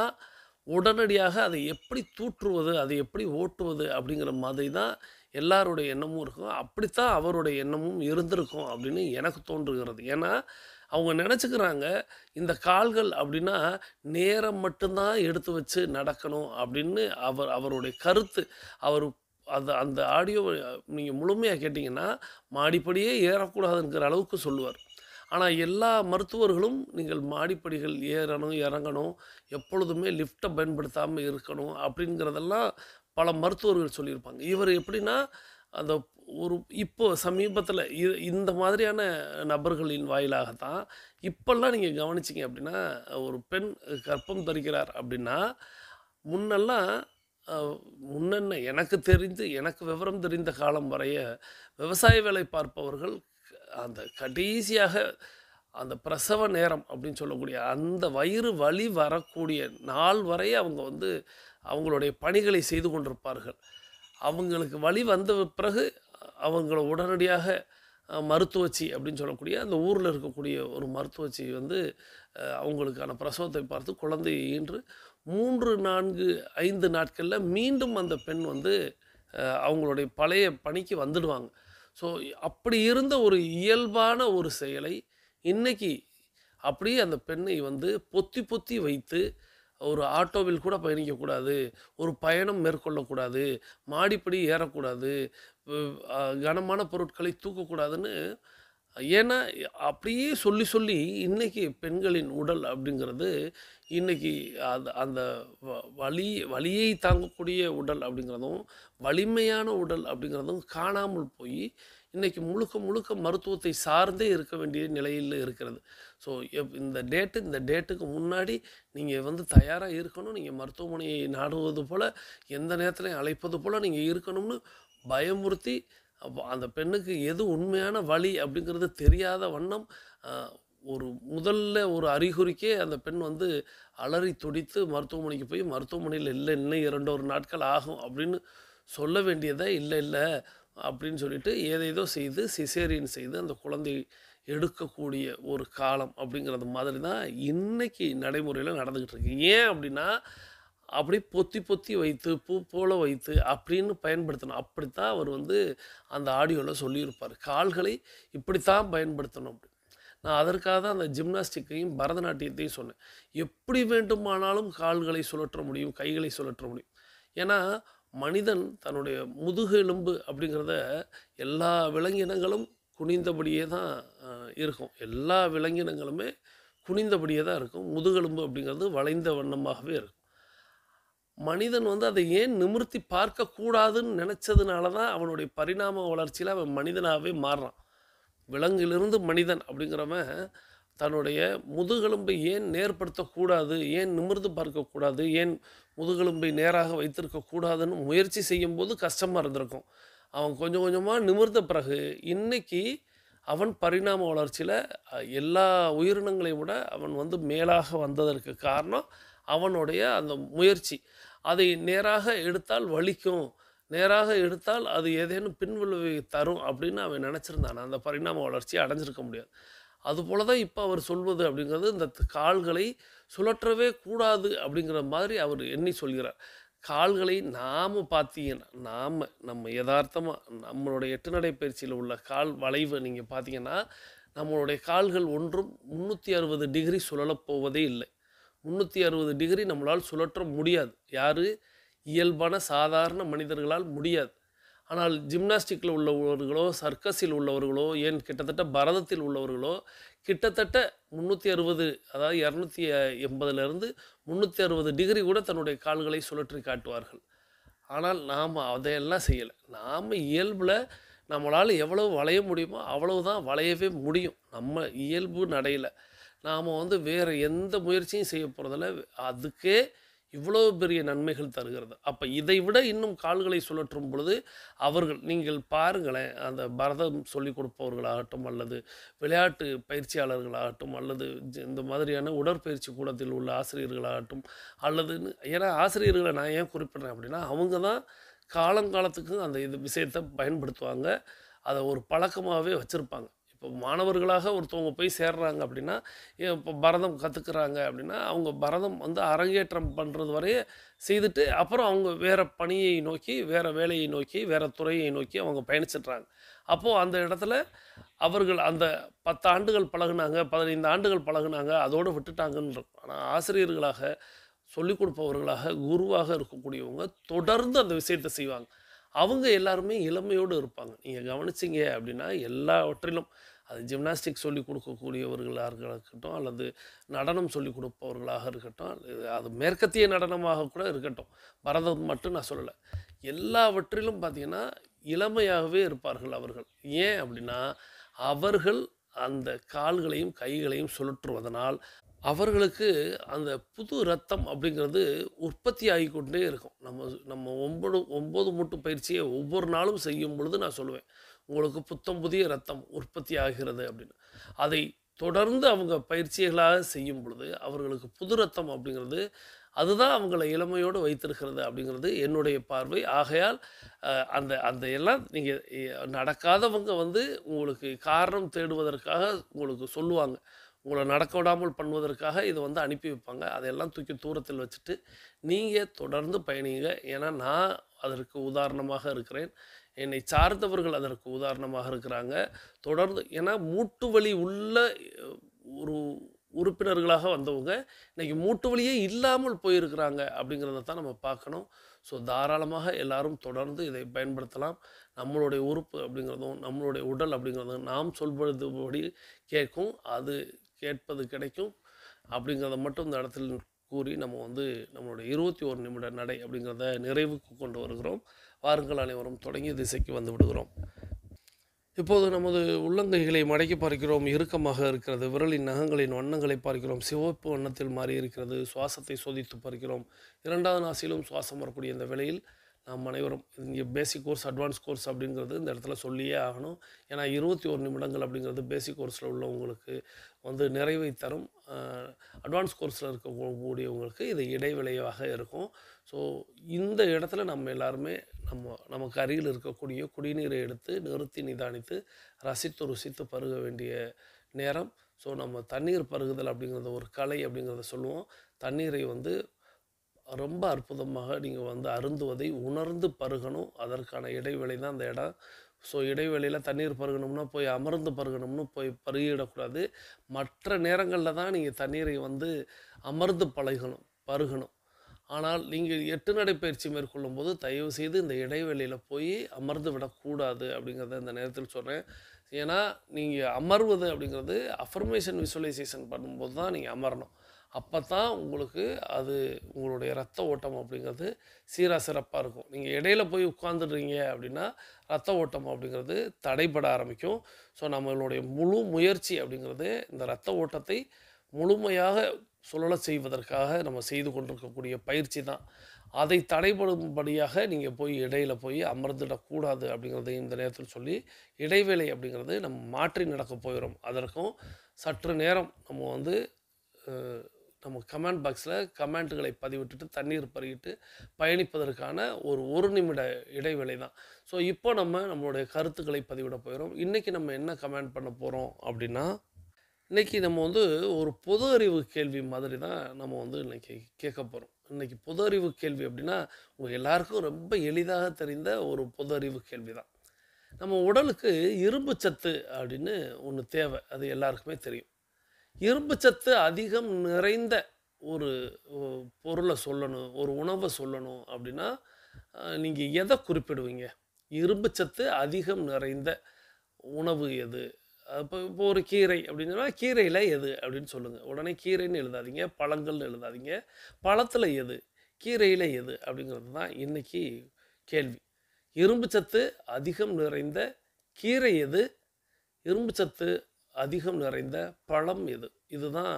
உடனடியாக அதை எப்படி தூற்றுவது, அதை எப்படி ஓட்டுவது அப்படிங்கிற மாதிரி தான் எல்லாருடைய எண்ணமும் இருக்கும். அப்படித்தான் அவருடைய எண்ணமும் இருந்திருக்கும் அப்படின்னு எனக்கு தோன்றுகிறது. ஏன்னா, அவங்க நினச்சிக்கிறாங்க, இந்த கால்கள் அப்படின்னா நேரம் மட்டும்தான் எடுத்து வச்சு நடக்கணும் அப்படின்னு அவருடைய கருத்து. அவர் அந்த ஆடியோவை நீங்கள் முழுமையாக கேட்டிங்கன்னா, மாடிப்படியே ஏறக்கூடாதுங்கிற அளவுக்கு சொல்லுவார். ஆனால் எல்லா மருத்துவர்களும் நீங்கள் மாடிப்படிகள் ஏறணும், இறங்கணும், எப்பொழுதுமே லிஃப்ட்டை பயன்படுத்தாமல் இருக்கணும் அப்படிங்கிறதெல்லாம் பல மருத்துவர்கள் சொல்லியிருப்பாங்க. இவர் எப்படின்னா, அந்த ஒரு இப்போ சமீபத்தில் இந்த மாதிரியான நபர்களின் வாயிலாகத்தான் இப்போல்லாம் நீங்கள் கவனிச்சிங்க அப்படின்னா, ஒரு பெண் கர்ப்பம் தரிக்கிறார் அப்படின்னா, முன்னெல்லாம் முன்னென்ன எனக்கு விவரம் தெரிந்த காலம் வரைய விவசாய வேலை பார்ப்பவர்கள் அந்த கடைசியாக அந்த பிரசவ நேரம் அப்படின்னு சொல்லக்கூடிய அந்த வயிறு வலி வரக்கூடிய நாள் வரை அவங்க வந்து அவங்களுடைய பணிகளை செய்து கொண்டிருப்பார்கள். அவங்களுக்கு வலி வந்த பிறகு அவங்கள உடனடியாக மருத்துவச்சி அப்படின்னு சொல்லக்கூடிய அந்த ஊரில் இருக்கக்கூடிய ஒரு மருத்துவச்சி வந்து அவங்களுக்கான பிரசவத்தை பார்த்து குழந்தையை ஈன்று 3, 4, 5 நாட்களில் மீண்டும் அந்த பெண் வந்து அவங்களுடைய பழைய பணிக்கு வந்துடுவாங்க. ஸோ அப்படி இருந்த ஒரு இயல்பான ஒரு செயலை இன்னைக்கு அப்படியே அந்த பெண்ணை வந்து பொத்தி வைத்து, ஒரு ஆட்டோவில் கூட பயணிக்கக்கூடாது, ஒரு பயணம் மேற்கொள்ளக்கூடாது, மாடிப்படி ஏறக்கூடாது, கனமான பொருட்களை தூக்கக்கூடாதுன்னு. ஏன்னா அப்படியே சொல்லி இன்னைக்கு பெண்களின் உடல் அப்படிங்கிறது இன்னைக்கு அந்த வலியை தாங்கக்கூடிய உடல் அப்படிங்கிறதும், வலிமையான உடல் அப்படிங்கிறதும் காணாமல் போய் இன்னைக்கு முழுக்க மருத்துவத்தை சார்ந்தே இருக்க வேண்டிய நிலையில் இருக்கிறது. ஸோ இந்த டேட்டுக்கு முன்னாடி நீங்கள் வந்து தயாராக இருக்கணும். நீங்கள் மருத்துவமனையை நாடுவது போல், எந்த நேரத்துலையும் அழைப்பது போல் நீங்கள் இருக்கணும்னு பயமுறுத்தி, அந்த பெண்ணுக்கு எது உண்மையான வலி அப்படிங்கிறது தெரியாத வண்ணம் முதல்ல ஒரு அறிகுறிக்கே அந்த பெண் வந்து அலறி துடித்து மருத்துவமனைக்கு போய், மருத்துவமனையில் இல்லை இன்னும் 2 நாட்கள் ஆகும் அப்படின்னு சொல்ல வேண்டியதை இல்லை அப்படின்னு சொல்லிட்டு ஏதேதோ செய்து சிசேரியன் செய்து அந்த குழந்தை எடுக்கக்கூடிய ஒரு காலம் அப்படிங்கிறது மாதிரி தான் இன்னைக்கு நடைமுறையில் நடந்துக்கிட்டு இருக்கு. ஏன் அப்படின்னா, அப்படி பொத்தி வைத்து பூ போல வைத்து அப்படின்னு பயன்படுத்தணும். அப்படித்தான் அவர் வந்து அந்த ஆடியோவில் சொல்லியிருப்பார். கால்களை இப்படித்தான் பயன்படுத்தணும் அப்படி. நான் அதற்காக தான் அந்த ஜிம்னாஸ்டிக்கையும் பரதநாட்டியத்தையும் சொன்னேன். எப்படி வேண்டுமானாலும் கால்களை சுழற்ற முடியும், கைகளை சுழற்ற முடியும். ஏன்னா மனிதன் தன்னுடைய முதுகெலும்பு அப்படிங்கிறத எல்லா விலங்கினங்களும் குனிந்தபடியே தான் இருக்கும். எல்லா விலங்கினங்களுமே குனிந்தபடியே தான் இருக்கும். முதுகெலும்பு அப்படிங்கிறது வளைந்த வண்ணமாகவே இருக்கும். மனிதன் வந்து அதை ஏன் நிமிர்த்தி பார்க்கக்கூடாதுன்னு நினச்சதுனால தான் அவனுடைய பரிணாம வளர்ச்சியில் அவன் மனிதனாகவே மாறுறான். விலங்கிலிருந்து மனிதன் அப்படிங்கிறவன் தன்னுடைய முதுகெலும்பை ஏன் நேர்படுத்தக்கூடாது, ஏன் நிமிர்ந்து பார்க்கக்கூடாது, ஏன் முதுகெலும்பை நேராக வைத்திருக்கக்கூடாதுன்னு முயற்சி செய்யும்போது கஷ்டமாக இருந்திருக்கும். அவன் கொஞ்சம் கொஞ்சமாக நிமிர்ந்த பிறகு இன்னைக்கு அவன் பரிணாம வளர்ச்சியில் எல்லா உயிரினங்களையும் விட அவன் வந்து மேலாக வந்ததற்கு காரணம் அவனுடைய அந்த முயற்சி. அதை நேராக எடுத்தால் வலிக்கும், நேராக எடுத்தால் அது ஏதேனும் பின்விளைவை தரும் அப்படின்னு அவன் நினச்சிருந்தான். அந்த பரிணாம வளர்ச்சியை அடைஞ்சிருக்க முடியாது. அதுபோல தான் இப்போ அவர் சொல்வது அப்படிங்கிறது, இந்த கால்களை சுழற்றவே கூடாது அப்படிங்கிற மாதிரி அவர் எண்ணி சொல்கிறார். கால்களை நாம் பார்த்தீங்கன்னா, நம்ம யதார்த்தமாக நம்மளுடைய 8 நடை பயிற்சியில் உள்ள கால் வளைவை நீங்கள் பார்த்தீங்கன்னா, நம்மளுடைய கால்கள் ஒன்றும் 360 டிகிரி சுழலப் போவதே இல்லை. 360 டிகிரி நம்மளால் சுழற்ற முடியாது. யார்? இயல்பான சாதாரண மனிதர்களால் முடியாது. ஆனால் ஜிம்னாஸ்டிக்கில் உள்ளவர்களோ, சர்க்கஸில் உள்ளவர்களோ, ஏன் கிட்டத்தட்ட பரதத்தில் உள்ளவர்களோ கிட்டத்தட்ட 360, அதாவது 280லேருந்து 360 டிகிரி கூட தன்னுடைய கால்களை சுழற்றி காட்டுவார்கள். ஆனால் நாம் அதையெல்லாம் செய்யலை. நாம் இயல்பில் நம்மளால் எவ்வளவு வளைய முடியுமோ அவ்வளவு தான் வளையவே முடியும். நம்ம இயல்பு நடையில் நாம் வந்து வேறு எந்த முயற்சியும் செய்ய போகிறதில்ல. அதுக்கே இவ்வளோ பெரிய நன்மைகள் தருகிறது. அப்போ இதை விட இன்னும் கால்களை சுழற்றும் பொழுது அவர்கள், நீங்கள் பாருங்களேன், அந்த பரதம் சொல்லிக் கொடுப்பவர்களாகட்டும், அல்லது விளையாட்டு பயிற்சியாளர்களாகட்டும், அல்லது இந்த மாதிரியான உடற்பயிற்சி கூடத்தில் உள்ள ஆசிரியர்களாகட்டும், அல்லது ஏன்னா ஆசிரியர்களை நான் ஏன் குறிப்பிட்றேன் அப்படின்னா, அவங்க தான் காலங்காலத்துக்கு அந்த விஷயத்தை பயன்படுத்துவாங்க. அதை ஒரு பழக்கமாகவே வச்சுருப்பாங்க. இப்போ மாணவர்களாக ஒருத்தவங்க போய் சேர்றாங்க அப்படின்னா, இப்போ பரதம் கற்றுக்குறாங்க அப்படின்னா, அவங்க பரதம் வந்து அரங்கேற்றம் பண்ணுறது வரைய செய்துட்டு அப்புறம் அவங்க வேறு பணியை நோக்கி, வேறு வேலையை நோக்கி, வேறு துறையை நோக்கி அவங்க பயணிச்சிட்றாங்க. அப்போது அந்த இடத்துல அவர்கள் அந்த 10 ஆண்டுகள் பழகுனாங்க, 15 ஆண்டுகள் பழகுனாங்க, அதோடு விட்டுட்டாங்கன்னு இருக்கும். ஆனால் ஆசிரியர்களாக, சொல்லிக் கொடுப்பவர்களாக, குருவாக இருக்கக்கூடியவங்க தொடர்ந்து அந்த விஷயத்தை செய்வாங்க. அவங்க எல்லாருமே இளமையோடு இருப்பாங்க. நீங்கள் கவனிச்சிங்க அப்படின்னா, எல்லாவற்றிலும் அது ஜிம்னாஸ்டிக் சொல்லிக் கொடுக்கக்கூடியவர்களாக இருக்கட்டும், அல்லது நடனம் சொல்லிக் கொடுப்பவர்களாக இருக்கட்டும், அது மேற்கத்திய நடனமாக கூட இருக்கட்டும், பரதம் மட்டும் நான் சொல்லலை, எல்லாவற்றிலும் பார்த்திங்கன்னா இளமையாகவே இருப்பார்கள் அவர்கள். ஏன் அப்படின்னா, அவர்கள் அந்த கால்களையும் கைகளையும் சுழற்றுவதனால் அவர்களுக்கு அந்த புது ரத்தம் அப்படிங்கிறது உற்பத்தி ஆகிக்கொண்டே இருக்கும். நம்ம 9 மூட்டு பயிற்சியை ஒவ்வொரு நாளும் செய்யும் பொழுது நான் சொல்லுவேன், உங்களுக்கு புத்தம் புதிய ரத்தம் உற்பத்தி ஆகிறது அப்படின்னு. அதை தொடர்ந்து அவங்க பயிற்சிகளாக செய்யும் பொழுது அவர்களுக்கு புது ரத்தம் அப்படிங்கிறது, அதுதான் அவங்களை இளமையோடு வைத்திருக்கிறது அப்படிங்கிறது என்னுடைய பார்வை. ஆகையால் அந்த அந்த எல்லாம் நீங்கள் நடக்காதவங்க வந்து உங்களுக்கு காரணம் தேடுவதற்காக உங்களுக்கு சொல்லுவாங்க, உங்களை நடக்க விடாமல் பண்ணுவதற்காக இதை வந்து அனுப்பி வைப்பாங்க. அதையெல்லாம் தூக்கி தூரத்தில் வச்சுட்டு நீங்கள் தொடர்ந்து பயணிங்க. ஏன்னா நான் அதற்கு உதாரணமாக இருக்கிறேன், என்னை சார்ந்தவர்கள் அதற்கு உதாரணமாக இருக்கிறாங்க. தொடர்ந்து, ஏன்னா மூட்டு வலி உள்ள ஒரு உறுப்பினர்களாக வந்தவங்க இன்றைக்கி மூட்டு வலியே இல்லாமல் போயிருக்கிறாங்க அப்படிங்கிறத தான் நம்ம பார்க்கணும். ஸோ தாராளமாக எல்லாரும் தொடர்ந்து இதை பயன்படுத்தலாம். நம்மளுடைய உறுப்பு அப்படிங்கிறதும், நம்மளுடைய உடல் அப்படிங்கிறதும் நாம் சொல்வதுபடி கேட்கும், அது கேட்பது கிடைக்கும் அப்படிங்கிறத மட்டும் இந்த இடத்தில் கூறி நம்ம வந்து நம்மளுடைய 21 நிமிட நடை அப்படிங்கிறத நிறைவுக்கு கொண்டு வருகிறோம். வாருங்கள் அனைவரும் தொடங்கிய திசைக்கு வந்து விடுகிறோம். இப்போது நமது உள்ளங்கைகளை மடக்கி பார்க்கிறோம், இறுக்கமாக இருக்கிறது. விரலின் நகங்களின் வண்ணங்களை பார்க்கிறோம், சிவப்பு வண்ணத்தில் மாறி இருக்கிறது. சுவாசத்தை சோதித்து பார்க்கிறோம். 2வது நாசிலும் சுவாசம் வரக்கூடிய இந்த வேளையில் நாம் அனைவரும், இங்கே பேசிக் கோர்ஸ், அட்வான்ஸ் கோர்ஸ் அப்படிங்கிறது இந்த இடத்துல சொல்லியே ஆகணும். ஏன்னா 21 நிமிடங்கள் அப்படிங்கிறது பேசிக் கோர்ஸில் உள்ளவங்களுக்கு வந்து நிறைவை தரும். அட்வான்ஸ் கோர்ஸில் இருக்கக்கூடியவங்களுக்கு இது இடைவேளையாக இருக்கும். ஸோ இந்த இடத்துல நம்ம எல்லாருமே நமக்கு அருகில் இருக்கக்கூடிய குடிநீரை எடுத்து நிறுத்தி நிதானித்து ரசித்து ருசித்து பருக வேண்டிய நேரம். ஸோ நம்ம தண்ணீர் பருகுதல் அப்படிங்கிறத ஒரு கலை அப்படிங்கிறத சொல்லுவோம். தண்ணீரை வந்து ரொம்ப அற்புதமாக நீங்கள் வந்து அருந்துவதை உணர்ந்து பருகணும். அதற்கான இடைவேளை தான் அந்த இடம். ஸோ இடைவேளையில் தண்ணீர் பருகணும்னா போய் அமர்ந்து பருகணும்னு போய் பருகிடக்கூடாது. மற்ற நேரங்களில் தான் நீங்கள் தண்ணீரை வந்து அமர்ந்து பருகணும். ஆனால் நீங்கள் 8 நடை பயிற்சி மேற்கொள்ளும் போது தயவு செய்து இந்த இடைவெளியில் போய் அமர்ந்து விடக்கூடாது அப்படிங்கிறத இந்த நேரத்தில் சொல்கிறேன். ஏன்னா நீங்கள் அமர்வது அப்படிங்கிறது அஃபர்மேஷன் விசுவலைசேஷன் பண்ணும்போது தான் நீங்கள் அமரணும். அப்போ தான் உங்களுக்கு அது உங்களுடைய ரத்த ஓட்டம் அப்படிங்கிறது சீராக சிறப்பாக இருக்கும். நீங்கள் இடையில போய் உட்காந்துடுறீங்க அப்படின்னா ரத்த ஓட்டம் அப்படிங்கிறது தடைபட ஆரம்பிக்கும். ஸோ நம்மளுடைய முழு முயற்சி அப்படிங்கிறது இந்த ரத்த ஓட்டத்தை முழுமையாக சுழலச் செய்வதற்காக நம்ம செய்து கொண்டிருக்கக்கூடிய பயிற்சி தான். அதை தடைபடும்படியாக நீங்கள் போய் இடையில போய் அமர்ந்துடக்கூடாது அப்படிங்கிறதையும் இந்த நேரத்தில் சொல்லி, இடைவேளை அப்படிங்கிறது நம்ம மாற்றி நடக்கப் போகிறோம். அதற்கும் சற்று நேரம் நம்ம வந்து நம்ம கமெண்ட் பாக்ஸில் கமெண்ட்டுகளை பதிவிட்டுட்டு தண்ணீர் பருகிட்டு பயணிப்பதற்கான ஒரு நிமிட இடைவேளை தான். ஸோ இப்போ நம்மளுடைய கருத்துக்களை பதிவிட போகிறோம். இன்றைக்கி நம்ம என்ன கமெண்ட் பண்ண போகிறோம் அப்படின்னா, இன்றைக்கி நம்ம வந்து ஒரு பொது அறிவு கேள்வி மாதிரி தான் நம்ம வந்து இன்றைக்கி கேட்க போகிறோம். இன்றைக்கி பொது அறிவு கேள்வி அப்படின்னா உங்கள் எல்லாருக்கும் ரொம்ப எளிதாக தெரிந்த ஒரு பொது அறிவு கேள்வி தான். நம்ம உடலுக்கு இரும்பு சத்து அப்படின்னு ஒன்று தேவை, அது எல்லாருக்குமே தெரியும். இரும்பு சத்து அதிகம் நிறைந்த ஒரு பொருளை சொல்லணும், ஒரு உணவை சொல்லணும் அப்படின்னா நீங்கள் எதை குறிப்பிடுவீங்க? இரும்பு சத்து அதிகம் நிறைந்த உணவு எது? இப்போ ஒரு கீரை அப்படின்னா கீரையில் எது அப்படின்னு சொல்லுங்கள். உடனே கீரைன்னு எழுதாதீங்க, பழங்கள்னு எழுதாதீங்க. பழத்தில் எது, கீரையில் எது அப்படிங்கிறது தான் இன்றைக்கி கேள்வி. இரும்பு சத்து அதிகம் நிறைந்த கீரை எது, இரும்பு சத்து அதிகம் நிறைந்த பழம் எது? இதுதான்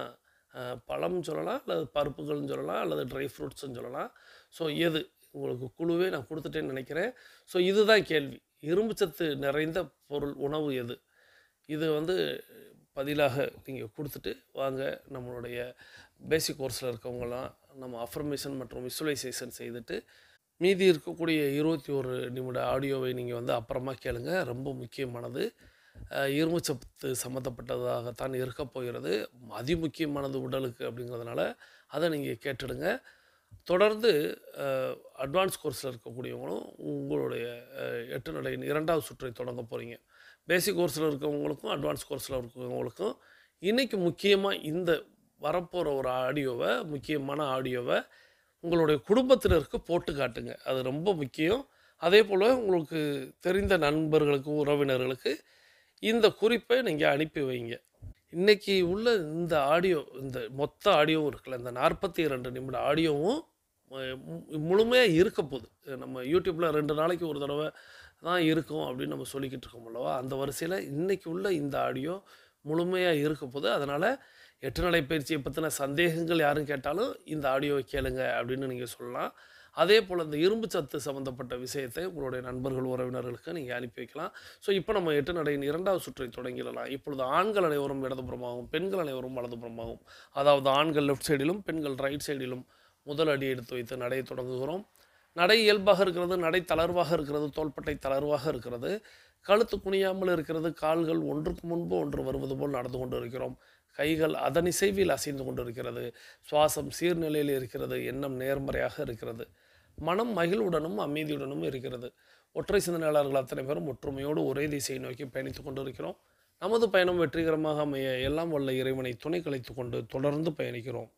பழம்னு சொல்லலாம், அல்லது பருப்புகள்னு சொல்லலாம், அல்லது ட்ரை ஃப்ரூட்ஸ்ன்னு சொல்லலாம். ஸோ எது உங்களுக்கு குழுவே நான் கொடுத்துட்டேன்னு நினைக்கிறேன். ஸோ இதுதான் கேள்வி. இரும்பு சத்து நிறைந்த பொருள் உணவு எது? இது வந்து பதிலாக நீங்கள் கொடுத்துட்டு வாங்க. நம்மளுடைய பேசிக் கோர்ஸில் இருக்கவங்களாம் நம்ம அஃபர்மேஷன் மற்றும் விசுவலைசேஷன் செய்துட்டு மீதி இருக்கக்கூடிய 21 நிமிட ஆடியோவை நீங்கள் வந்து அப்புறமா கேளுங்க. ரொம்ப முக்கியமானது. இரும்பு சத்து சம்மந்தப்பட்டதாகத்தான் இருக்க போகிறது. அதிமுக்கியமானது உடலுக்கு அப்படிங்கிறதுனால அதை நீங்கள் கேட்டுடுங்க. தொடர்ந்து அட்வான்ஸ் கோர்ஸில் இருக்கக்கூடியவங்களும் உங்களுடைய 8 நடை 2வது சுற்றை தொடங்க போகிறீங்க. பேசிக் கோர்ஸில் இருக்கவங்களுக்கும் அட்வான்ஸ் கோர்ஸில் இருக்கவங்களுக்கும் இன்றைக்கி முக்கியமாக இந்த வரப்போகிற ஒரு ஆடியோவை, முக்கியமான ஆடியோவை உங்களுடைய குடும்பத்தினருக்கு போட்டு காட்டுங்க. அது ரொம்ப முக்கியம். அதே போல் உங்களுக்கு தெரிந்த நண்பர்களுக்கு, உறவினர்களுக்கு இந்த குறிப்பை நீங்கள் அனுப்பி வைங்க. இன்றைக்கி உள்ள இந்த ஆடியோ, இந்த மொத்த ஆடியோவும் இருக்குல்ல, இந்த 42 நிமிட ஆடியோவும் முழுமையாக இருக்க போகுது. நம்ம யூடியூப்பில் 2 நாளைக்கு ஒரு தடவை தான் இருக்கும் அப்படின்னு நம்ம சொல்லிக்கிட்டு இருக்கோம் அல்லவா? அந்த வரிசையில் இன்றைக்கி உள்ள இந்த ஆடியோ முழுமையாக இருக்க போகுது. அதனால் 8 நடை பயிற்சியை பற்றின சந்தேகங்கள் யாரும் கேட்டாலும் இந்த ஆடியோவை கேளுங்க அப்படின்னு நீங்கள் சொல்லலாம். அதே போல் இந்த இரும்பு சத்து சம்மந்தப்பட்ட விஷயத்தை உங்களுடைய நண்பர்கள், உறவினர்களுக்கு நீங்கள் அனுப்பி வைக்கலாம். ஸோ இப்போ நம்ம 8 நடையின் 2வது சுற்றை தொடங்கிடலாம். இப்பொழுது ஆண்கள் அனைவரும் இடதுபுறமாகவும், பெண்கள் அனைவரும் வலதுபுறமாகவும், அதாவது ஆண்கள் லெஃப்ட் சைடிலும் பெண்கள் ரைட் சைடிலும் முதல் அடி எடுத்து வைத்து நடையை தொடங்குகிறோம். நடை இயல்பாக இருக்கிறது, நடை தளர்வாக இருக்கிறது, தோள்பட்டை தளர்வாக இருக்கிறது, கழுத்து குனியாமல் இருக்கிறது, கால்கள் ஒன்றுக்கு முன்பு ஒன்று வருவது போல் நடந்து கொண்டு இருக்கிறோம். கைகள் அதனிசைவில் அசைந்து கொண்டு இருக்கிறது. சுவாசம் சீர்நிலையில் இருக்கிறது. எண்ணம் நேர்மறையாக இருக்கிறது. மனம் மகிழ்வுடனும் அமைதியுடனும் இருக்கிறது. ஒற்றை சிந்தனையாளர்கள் அத்தனை பேரும் ஒற்றுமையோடு ஒரே திசையை நோக்கி பயணித்து கொண்டு இருக்கிறோம். நமது பயணம் வெற்றிகரமாக அமைய எல்லாம் வல்ல இறைவனை துணை கலைத்து கொண்டு தொடர்ந்து பயணிக்கிறோம்.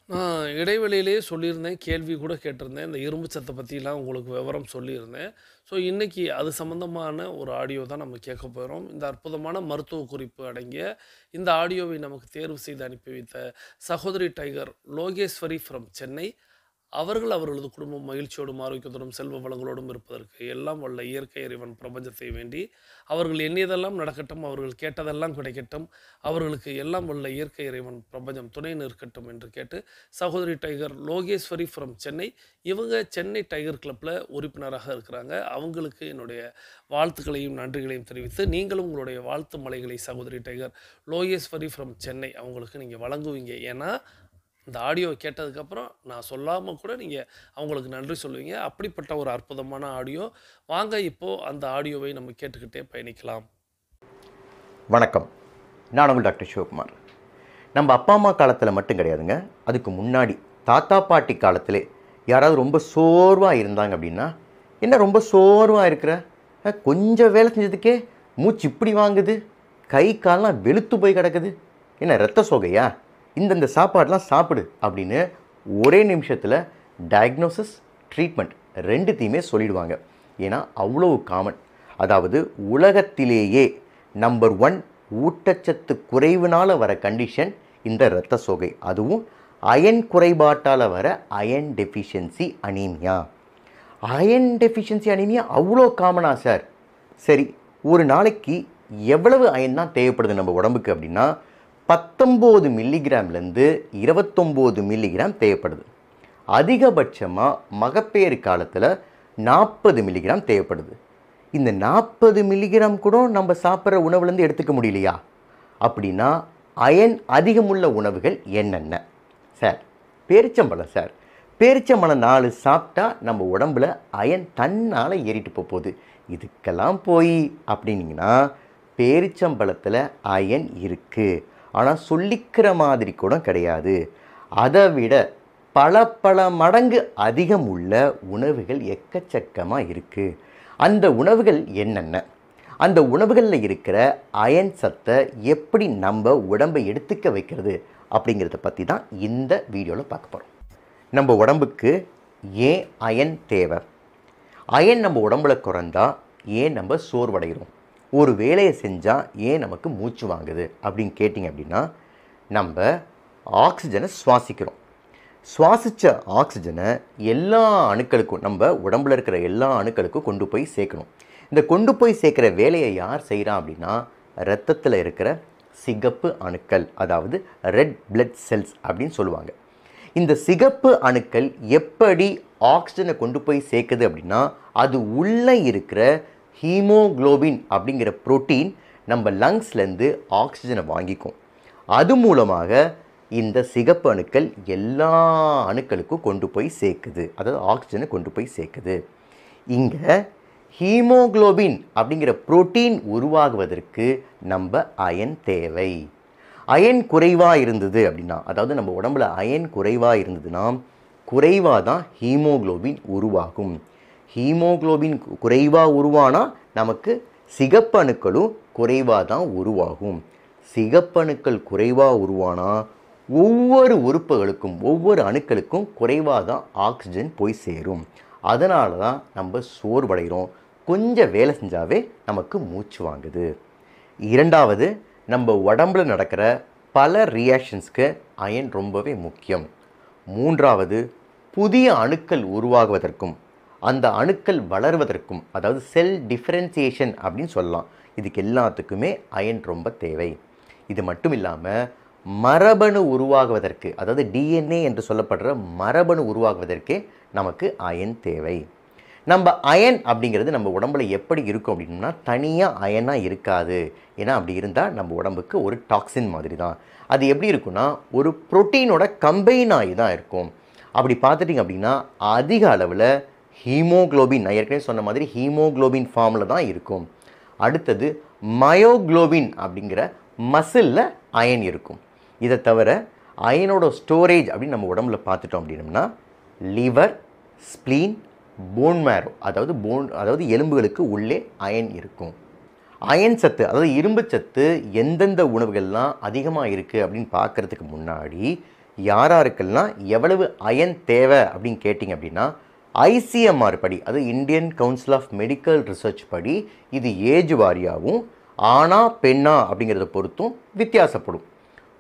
நான் இடைவெளியிலேயே சொல்லியிருந்தேன், கேள்வி கூட கேட்டிருந்தேன். இந்த இரும்பு சத்தை பற்றிலாம் உங்களுக்கு விவரம் சொல்லியிருந்தேன். ஸோ இன்றைக்கி அது சம்மந்தமான ஒரு ஆடியோ தான் நம்ம கேட்க போகிறோம். இந்த அற்புதமான மருத்துவ குறிப்பு அடங்கிய இந்த ஆடியோவை நமக்கு தேர்வு செய்து அனுப்பி வைத்த சகோதரி டைகர் லோகேஸ்வரி ஃப்ரம் சென்னை அவர்கள் அவர்களது குடும்பம் மகிழ்ச்சியோடும் ஆரோக்கியத்தோடும் செல்வ வளங்களோடும் இருப்பதற்கு எல்லாம் வல்ல இயற்கை இறைவன் பிரபஞ்சத்தை வேண்டி அவர்கள் எண்ணியதெல்லாம் நடக்கட்டும், அவர்கள் கேட்டதெல்லாம் கிடைக்கட்டும், அவர்களுக்கு எல்லாம் வல்ல இயற்கை இறைவன் பிரபஞ்சம் துணை நிற்கட்டும் என்று கேட்டு சகோதரி டைகர் லோகேஸ்வரி ஃப்ரம் சென்னை, இவங்க சென்னை டைகர் கிளப்பில் உறுப்பினராக இருக்கிறாங்க. அவங்களுக்கு என்னுடைய வாழ்த்துக்களையும் நன்றிகளையும் தெரிவித்து நீங்களும் உங்களுடைய வாழ்த்து மலைகளை சகோதரி டைகர் லோகேஸ்வரி ஃப்ரம் சென்னை அவங்களுக்கு நீங்கள் வழங்குவீங்க. ஏன்னா இந்த ஆடியோவை கேட்டதுக்கப்புறம் நான் சொல்லாமல் கூட நீங்கள் அவங்களுக்கு நன்றி சொல்லுவீங்க. அப்படிப்பட்ட ஒரு அற்புதமான ஆடியோ. வாங்க இப்போது அந்த ஆடியோவை நம்ம கேட்டுக்கிட்டே பயணிக்கலாம். வணக்கம், நான் உங்கள் டாக்டர் சிவகுமார். நம்ம அப்பா அம்மா காலத்தில் மட்டும் கிடையாதுங்க, அதுக்கு முன்னாடி தாத்தா பாட்டி காலத்திலே யாராவது ரொம்ப சோர்வாக இருந்தாங்க அப்படின்னா, என்ன ரொம்ப சோர்வாக இருக்கிற, கொஞ்சம் வேலை செஞ்சதுக்கே மூச்சு இப்படி வாங்குது, கை கால்லாம் வெளுத்து போய் கிடக்குது, என்ன இரத்த சோகையா, இந்தந்த சாப்பாடெலாம் சாப்பிடு அப்படின்னு ஒரே நிமிஷத்தில் டயக்னோசிஸ், ட்ரீட்மெண்ட் ரெண்டுத்தையுமே சொல்லிடுவாங்க. ஏன்னா அவ்வளோ காமன். அதாவது உலகத்திலேயே நம்பர் 1 ஊட்டச்சத்து குறைவுனால் வர கண்டிஷன் இந்த இரத்த சோகை. அதுவும் அயன் குறைபாட்டால் வர iron deficiency anaemia. Iron deficiency anaemia அவ்வளோ காமனா சார்? சரி, ஒரு நாளைக்கு எவ்வளவு அயன் தான் தேவைப்படுது நம்ம உடம்புக்கு அப்படின்னா 19 மில்லிகிராம்லேருந்து 29 மில்லிகிராம் தேவைப்படுது. அதிகபட்சமாக மகப்பேறு காலத்தில் 40 மில்லிகிராம் தேவைப்படுது. இந்த 40 மில்லிகிராம் கூட நம்ம சாப்பிட்ற உணவுலேருந்து எடுத்துக்க முடியலையா? அப்படின்னா அயன் அதிகமுள்ள உணவுகள் என்னென்ன சார்? பேரிச்சம்பழம் சார். பேரிச்சம்பழம் 4 சாப்பிட்டா நம்ம உடம்புல அயன் தன்னால் ஏறிட்டு போகுது. இதுக்கெல்லாம் போய் அப்படின்னீங்கன்னா பேரிச்சம்பழத்தில் அயன் இருக்குது, ஆனால் சொல்லிக்கிற மாதிரி கூட கிடையாது. அதை விட பல மடங்கு அதிகம் உள்ள உணவுகள் எக்கச்சக்கமாக இருக்குது. அந்த உணவுகள் என்னென்ன? அந்த உணவுகளில் இருக்கிற அயன் சத்தை எப்படி நம்ம உடம்பை எடுத்துக்க வைக்கிறது அப்படிங்கிறத பற்றி தான் இந்த வீடியோவில் பார்க்க போகிறோம். நம்ம உடம்புக்கு ஏன் அயன் தேவை? அயன் நம்ம உடம்புல குறைந்தா ஏன் நம்ம சோர்வடைகிறோம்? ஒரு வேலையை செஞ்சால் ஏன் நமக்கு மூச்சு வாங்குது அப்படின்னு கேட்டிங்க அப்படின்னா, நம்ம ஆக்சிஜனை சுவாசிக்கிறோம். சுவாசித்த ஆக்சிஜனை எல்லா அணுக்களுக்கும், நம்ம உடம்புல இருக்கிற எல்லா அணுக்களுக்கும் கொண்டு போய் சேர்க்கணும். இந்த கொண்டு போய் சேர்க்குற வேலையை யார் செய்கிறா அப்படின்னா, இரத்தத்தில் இருக்கிற சிகப்பு அணுக்கள், அதாவது ரெட் பிளட் செல்ஸ் அப்படின்னு சொல்லுவாங்க. இந்த சிகப்பு அணுக்கள் எப்படி ஆக்சிஜனை கொண்டு போய் சேர்க்குது அப்படின்னா, அது உள்ளே இருக்கிற ஹீமோகுளோபின் அப்படிங்கிற புரோட்டீன் நம்ம லங்ஸ்லேருந்து ஆக்சிஜனை வாங்கிக்கும். அது மூலமாக இந்த சிகப்பு அணுக்கள் எல்லா அணுக்களுக்கும் கொண்டு போய் சேர்க்குது, அதாவது ஆக்சிஜனை கொண்டு போய் சேர்க்குது. இங்கே ஹீமோகுளோபின் அப்படிங்கிற புரோட்டீன் உருவாகுவதற்கு நம்ம அயன் தேவை. அயன் குறைவாக இருந்தது அப்படின்னா, அதாவது நம்ம உடம்புல அயன் குறைவாக இருந்ததுன்னா குறைவாக தான் ஹீமோகுளோபின் உருவாகும். ஹீமோகுளோபின் குறைவாக உருவானால் நமக்கு சிகப்பு அணுக்களும் குறைவாக தான் உருவாகும். சிகப்பு அணுக்கள் குறைவாக உருவானால் ஒவ்வொரு உறுப்புகளுக்கும், ஒவ்வொரு அணுக்களுக்கும் குறைவாக தான் ஆக்சிஜன் போய் சேரும். அதனால தான் நம்ம சோர்வடைகிறோம். கொஞ்சம் வேலை செஞ்சாவே நமக்கு மூச்சு வாங்குது. இரண்டாவது, நம்ம உடம்புல நடக்கிற பல ரியாக்ஷன்ஸ்க்கு அயன் ரொம்பவே முக்கியம். மூன்றாவது, புதிய அணுக்கள் உருவாகுவதற்கும் அந்த அணுக்கள் வளர்வதற்கும், அதாவது செல் டிஃபரன்சியேஷன் அப்படின்னு சொல்லலாம், இதுக்கு எல்லாத்துக்குமே அயன் ரொம்ப தேவை. இது மட்டும் இல்லாமல் மரபணு உருவாகுவதற்கு, அதாவது டிஎன்ஏ என்று சொல்லப்படுற மரபணு உருவாகுவதற்கே நமக்கு அயன் தேவை. நம்ம அயன் அப்படிங்கிறது நம்ம உடம்புல எப்படி இருக்கும் அப்படின்னா, தனியாக அயனாக இருக்காது. ஏன்னா அப்படி இருந்தால் நம்ம உடம்புக்கு ஒரு டாக்ஸின் மாதிரி தான். அது எப்படி இருக்குன்னா, ஒரு புரோட்டீனோட கம்பைன் ஆகி தான் இருக்கும். அப்படி பார்த்துட்டிங்க அப்படின்னா அதிக அளவில் ஹீமோகுளோபின், நான் ஏற்கனவே சொன்ன மாதிரி ஹீமோகுளோபின் ஃபார்மில் தான் இருக்கும். அடுத்தது மயோகுளோபின் அப்படிங்கிற மசிலில் அயன் இருக்கும். இதை தவிர அயனோட ஸ்டோரேஜ் அப்படின்னு நம்ம உடம்புல பார்த்துட்டோம் அப்படின்னம்னா லிவர், ஸ்ப்ளீன், போன் மேரோ, அதாவது எலும்புகளுக்கு உள்ளே அயன் இருக்கும். அயன் சத்து, அதாவது இரும்பு சத்து எந்தெந்த உணவுகள்லாம் அதிகமாக இருக்குது அப்படின்னு பார்க்குறதுக்கு முன்னாடி யாராருக்கெல்லாம் எவ்வளவு அயன் தேவை அப்படின்னு கேட்டிங்க அப்படின்னா, ஐசிஎம்ஆர் படி, அது Indian Council of Medical Research படி இது ஏஜ் வாரியாகவும் ஆணா பெண்ணா அப்படிங்கிறத பொறுத்தும் வித்தியாசப்படும்.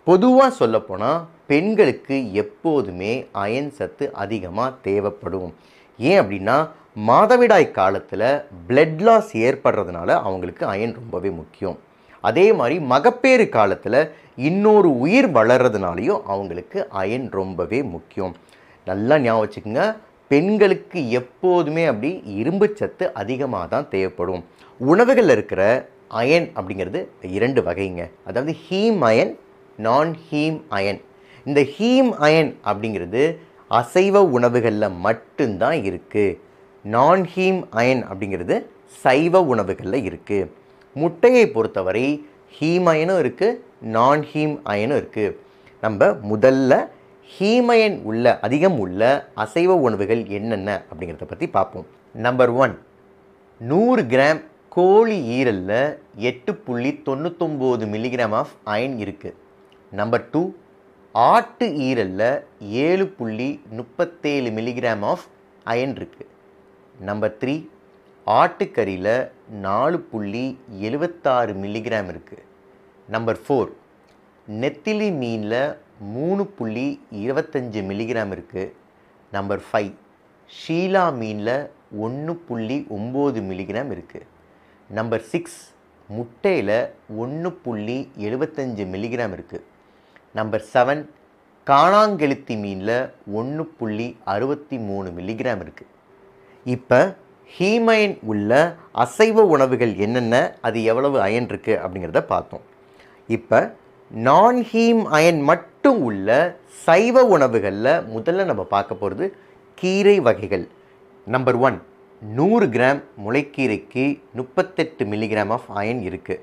பொதுவாக சொல்லப்போனால் பெண்களுக்கு எப்போதுமே அயன் சத்து அதிகமாக தேவைப்படும். ஏன் அப்படின்னா மாதவிடாய் காலத்தில் பிளட் லாஸ் ஏற்படுறதுனால அவங்களுக்கு அயன் ரொம்பவே முக்கியம். அதே மாதிரி மகப்பேறு காலத்தில் இன்னொரு உயிர் வளர்கிறதுனாலையும் அவங்களுக்கு அயன் ரொம்பவே முக்கியம். நல்லா ஞாபகம் வச்சுக்கோங்க, பெண்களுக்கு எப்போதுமே அப்படி இரும்பு சத்து அதிகமாக தான் தேவைப்படும். உணவுகளில் இருக்கிற அயன் அப்படிங்கிறது 2 வகைங்க. அதாவது ஹீம் அயன், நான் ஹீம் அயன். இந்த ஹீம் அயன் அப்படிங்கிறது அசைவ உணவுகளில் மட்டும்தான் இருக்குது. நான் ஹீம் அயன் அப்படிங்கிறது சைவ உணவுகளில் இருக்குது. முட்டையை பொறுத்தவரை ஹீம் அயனும் இருக்குது, நான் ஹீம் அயனும் இருக்குது. நம்ம முதல்ல ஹீம் அயன் அதிகம் உள்ள அசைவ உணவுகள் என்னென்ன அப்படிங்கிறத பற்றி பார்ப்போம். நம்பர் 1, 100 கிராம் கோழி ஈரலில் 8.99 மில்லிகிராம் ஆஃப் அயன் இருக்குது. நம்பர் 2, ஆட்டு ஈரலில் 7.37 மில்லிகிராம் ஆஃப் அயன் இருக்குது. நம்பர் 3, ஆட்டுக்கறியில் 4.76 மில்லிகிராம் இருக்குது. நம்பர் 4, நெத்திலி மீனில் 3.25 மில்லிகிராம் இருக்குது. நம்பர் 5, ஷீலா மீனில் 1.9 மில்லிகிராம் இருக்குது. நம்பர் 6, முட்டையில் 1.75 மில்லிகிராம் இருக்குது. நம்பர் 7 காணாங்கெளுத்தி மீனில் 1.63 மில்லிகிராம் இருக்குது. இப்போ ஹீம் அயன் உள்ள அசைவ உணவுகள் என்னென்ன, அது எவ்வளவு அயன் இருக்குது அப்படிங்கிறத பார்த்தோம். இப்போ நான் ஹீம் அயன் மட்டும் உள்ள சைவ உணவுகளில் முதல்ல நம்ம பார்க்க போகிறது கீரை வகைகள். நம்பர் 1 100 கிராம் முளைக்கீரைக்கு 38 மில்லிகிராம் ஆஃப் அயன் இருக்குது.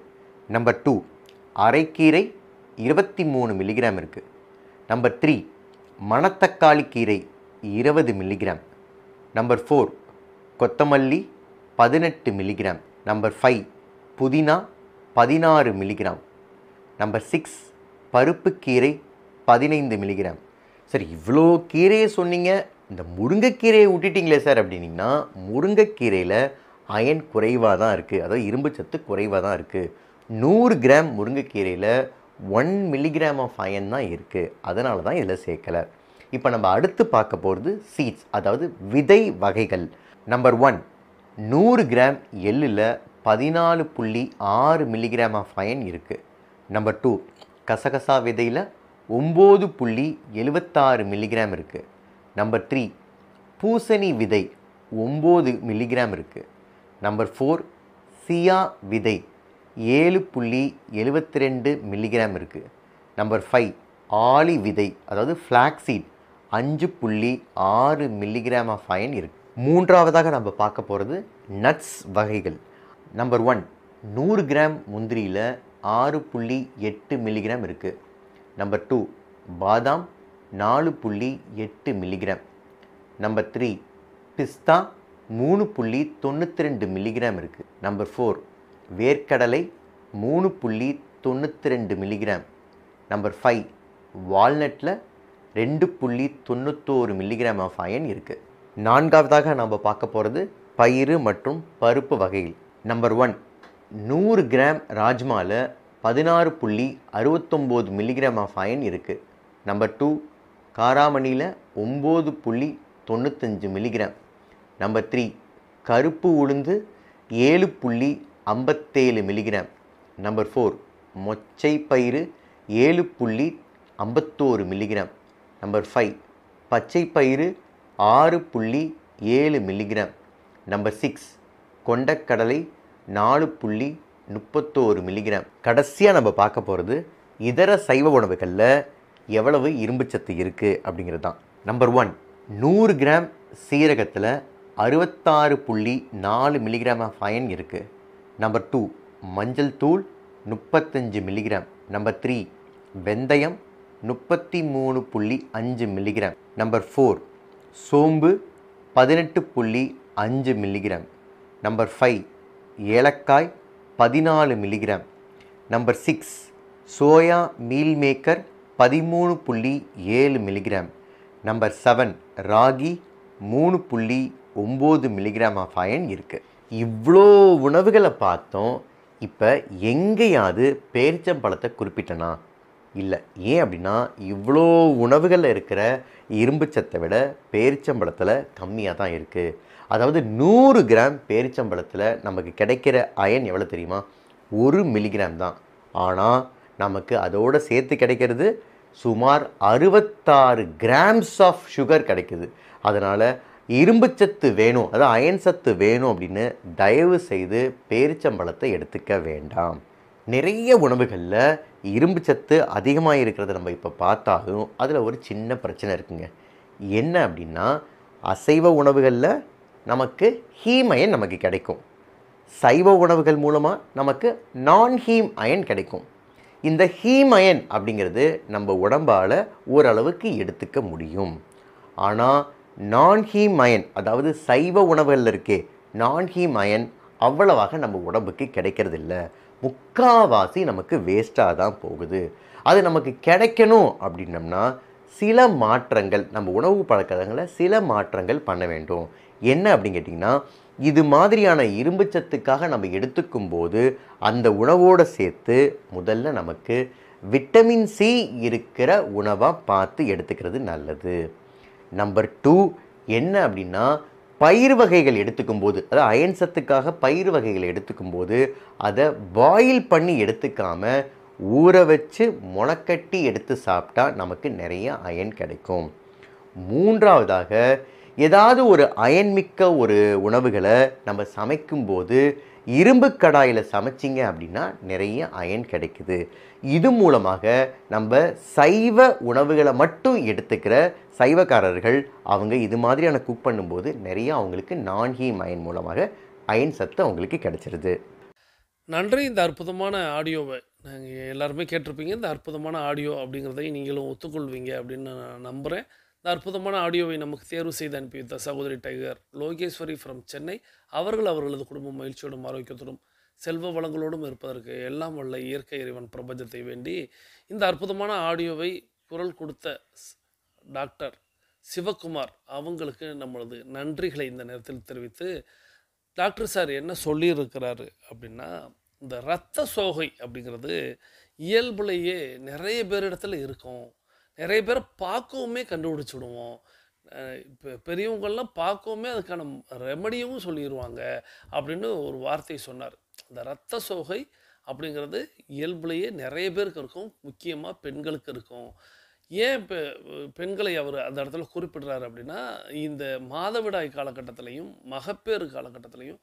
நம்பர் 2 அரைக்கீரை 23 மில்லிகிராம் இருக்குது. நம்பர் 3 மணத்தக்காளி கீரை 20 மில்லிகிராம். நம்பர் 4 கொத்தமல்லி 18 மில்லிகிராம். நம்பர் 5 புதினா 16 மில்லிகிராம். Number 6 பருப்புக்கீரை 15 milligram. சரி, இவ்வளோ கீரையை சொன்னீங்க, இந்த முருங்கைக்கீரையை விட்டுட்டிங்களே சார் அப்படின்னீங்கன்னா, முருங்கைக்கீரையில் அயன் குறைவாக தான் இருக்குது, அதாவது இரும்பு சத்து குறைவாக தான் இருக்குது. 100 கிராம் முருங்கைக்கீரையில் 1 மில்லிகிராம் ஆஃப் அயன் தான் இருக்குது, அதனால தான் இதில் சேர்க்கலை. இப்போ நம்ம அடுத்து பார்க்க போகிறது சீட்ஸ், அதாவது விதை வகைகள். நம்பர் 1 100 கிராம் எள்ளில் 14.6 மில்லிகிராம் ஆஃப் அயன் இருக்குது. நம்பர் 2 கசகசா விதையில் 9.76 மில்லிகிராம் இருக்குது. நம்பர் 3 பூசணி விதை 9 மில்லிகிராம் இருக்குது. நம்பர் 4 சியா விதை 7.72 மில்லிகிராம் இருக்குது. நம்பர் 5 ஆளி விதை, அதாவது ஃப்ளாக்ஸீட் 5.6 மில்லிகிராம் ஆஃப் அயன் இருக்குது. மூன்றாவதாக நம்ம பார்க்க போகிறது நட்ஸ் வகைகள். நம்பர் 1 100 கிராம் முந்திரியில் 6.8 மில்லிகிராம் இருக்குது. நம்பர் 2 பாதாம் 4.8 மில்லிகிராம். நம்பர் 3 பிஸ்தா 3.92 மில்லிகிராம் இருக்குது. நம்பர் 4 வேர்க்கடலை 3.92 மில்லிகிராம். நம்பர் 5 வால்நட்டில் 2.91 மில்லிகிராம் ஆஃப் அயன் இருக்குது. நான்காவதாக நம்ம பார்க்க போகிறது பயிறு மற்றும் பருப்பு வகைகள். நம்பர் 1 100 கிராம் ராஜ்மாவில் 16.69 மில்லிகிராம் ஆஃப் அயன் இருக்குது. நம்பர் 2 காராமணியில் 9.95 மில்லிகிராம். நம்பர் 3 கருப்பு உளுந்து 7.57 மில்லிகிராம். நம்பர் 4 மொச்சை பயிறு 7.51 மில்லிகிராம். நம்பர் 5 பச்சை பயிறு 6.7 மில்லிகிராம். நம்பர் 6 கொண்டக்கடலை 4.31 மில்லிகிராம். கடைசியாக நம்ம பார்க்க போகிறது இதர சைவ உணவுகளில் எவ்வளவு இரும்புச்சத்து இருக்குது அப்படிங்கிறது தான். நம்பர் 1 100 கிராம் சீரகத்தில் 66.4 மில்லிகிராம் ஆஃப் அயன் இருக்குது. நம்பர் 2 மஞ்சள் தூள் 35 மில்லிகிராம். நம்பர் 3 வெந்தயம் 33.5 மில்லிகிராம். நம்பர் 4 சோம்பு 18.5 மில்லிகிராம். நம்பர் 5 ஏலக்காய் 14 milligram. Number 6 soya meal maker 13.7 milligram. Number 7 ragi 3.9 milligram of iron இருக்குது. இவ்வளோ உணவுகளை பார்த்தோம். இப்போ எங்கேயாவது பேரிச்சம்பழத்தை குறிப்பிட்டனா? இல்லை. ஏன் அப்படின்னா இவ்வளோ உணவுகளில் இருக்கிற இரும்பு சத்தை விட பேரிச்சம்பழத்தில் கம்மியாக தான் இருக்குது. அதாவது 100 கிராம் பேரிச்சம்பழத்தில் நமக்கு கிடைக்கிற அயன் எவ்வளோ தெரியுமா? 1 மில்லிகிராம் தான். ஆனால் நமக்கு அதோடு சேர்த்து கிடைக்கிறது சுமார் 66 கிராம்ஸ் ஆஃப் சுகர் கிடைக்குது. அதனால் இரும்புச்சத்து வேணும், அதாவது அயன் சத்து வேணும் அப்படின்னு தயவு செய்து பேரிச்சம்பழத்தை எடுத்துக்க வேண்டாம். நிறைய உணவுகளில் இரும்பு சத்து அதிகமாக இருக்கிறத நம்ம இப்போ பார்த்தாலும் அதில் ஒரு சின்ன பிரச்சனை இருக்குங்க. என்ன அப்படின்னா, அசைவ உணவுகளில் நமக்கு ஹீம் அயன் நமக்கு கிடைக்கும், சைவ உணவுகள் மூலமாக நமக்கு நான் ஹீம் அயன் கிடைக்கும். இந்த ஹீம் அயன் அப்படிங்கிறது நம்ம உடம்பால் ஓரளவுக்கு எடுத்துக்க முடியும். ஆனால் நான் ஹீம் அயன், அதாவது சைவ உணவுகளில் இருக்கே நான் ஹீம் அயன் அவ்வளவாக நம்ம உடம்புக்கு கிடைக்கிறது இல்லை. முக்கால்வாசி நமக்கு வேஸ்ட்டாக தான் போகுது. அது நமக்கு கிடைக்கணும் அப்படின்னம்னா சில மாற்றங்கள், நம்ம உணவு பழக்கங்களை சில மாற்றங்கள் பண்ண வேண்டும். என்ன அப்படின்னு கேட்டிங்கன்னா, இது மாதிரியான இரும்பு சத்துக்காக நம்ம எடுத்துக்கும் போது அந்த உணவோடு சேர்த்து முதல்ல நமக்கு விட்டமின் சி இருக்கிற உணவாக பார்த்து எடுத்துக்கிறது நல்லது. நம்பர் 2 என்ன அப்படின்னா, பயிர் வகைகள் எடுத்துக்கும் போது, அதாவது அயன் சத்துக்காக பயிர் வகைகளை எடுத்துக்கும் போது அதை பாயில் பண்ணி எடுத்துக்காமல் ஊற வச்சு முளைக்கட்டி எடுத்து சாப்பிட்டா நமக்கு நிறைய அயன் கிடைக்கும். மூன்றாவதாக, ஏதாவது ஒரு அயன்மிக்க ஒரு உணவுகளை நம்ம சமைக்கும்போது இரும்பு கடாயில் சமைச்சிங்க அப்படின்னா நிறைய அயன் கிடைக்குது. இது மூலமாக நம்ம சைவ உணவுகளை மட்டும் எடுத்துக்கிற சைவக்காரர்கள் அவங்க இது மாதிரியான குக் பண்ணும்போது நிறைய அவங்களுக்கு நான்ஹீம் அயன் மூலமாக அயன் சத்து அவங்களுக்கு கிடைச்சிருது. நன்றி. இந்த அற்புதமான ஆடியோவை நாங்கள் எல்லாருமே கேட்டிருப்பீங்க. இந்த அற்புதமான ஆடியோ அப்படிங்கிறதை நீங்களும் ஒத்துக்கொள்வீங்க அப்படின்னு நான் நம்புகிறேன். இந்த அற்புதமான ஆடியோவை நமக்கு தேர்வு செய்து அனுப்பி வைத்த சகோதரி டைகர் லோகேஸ்வரி ஃப்ரம் சென்னை அவர்கள் அவர்களது குடும்பம் மகிழ்ச்சியோடும் ஆரோக்கியத்தோடும் செல்வ வளங்களோடும் இருப்பதற்கு எல்லாம் வல்ல இயற்கை இறைவன் பிரபஞ்சத்தை வேண்டி இந்த அற்புதமான ஆடியோவை குரல் கொடுத்த டாக்டர் சிவகுமார் அவங்களுக்கு நம்மளது நன்றிகளை இந்த நேரத்தில் தெரிவித்து, டாக்டர் சார் என்ன சொல்லியிருக்கிறாரு அப்படின்னா, இந்த இரத்த சோகை அப்படிங்கிறது இயல்புலேயே நிறைய பேரிடத்துல இருக்கும். நிறைய பேரை பார்க்கவுமே கண்டுபிடிச்சிடுவோம். இப்போ பெரியவங்கள்லாம் பார்க்கவுமே அதுக்கான ரெமடியும் சொல்லிடுவாங்க அப்படின்னு ஒரு வார்த்தை சொன்னார். இந்த இரத்த சோகை அப்படிங்கிறது இயல்புலேயே நிறைய பேருக்கு இருக்கும், முக்கியமாக பெண்களுக்கு இருக்கும். ஏன் பெண்களை அவர் அந்த இடத்துல குறிப்பிடுறாரு அப்படின்னா, இந்த மாதவிடாய் காலகட்டத்திலையும் மகப்பேறு காலகட்டத்திலையும்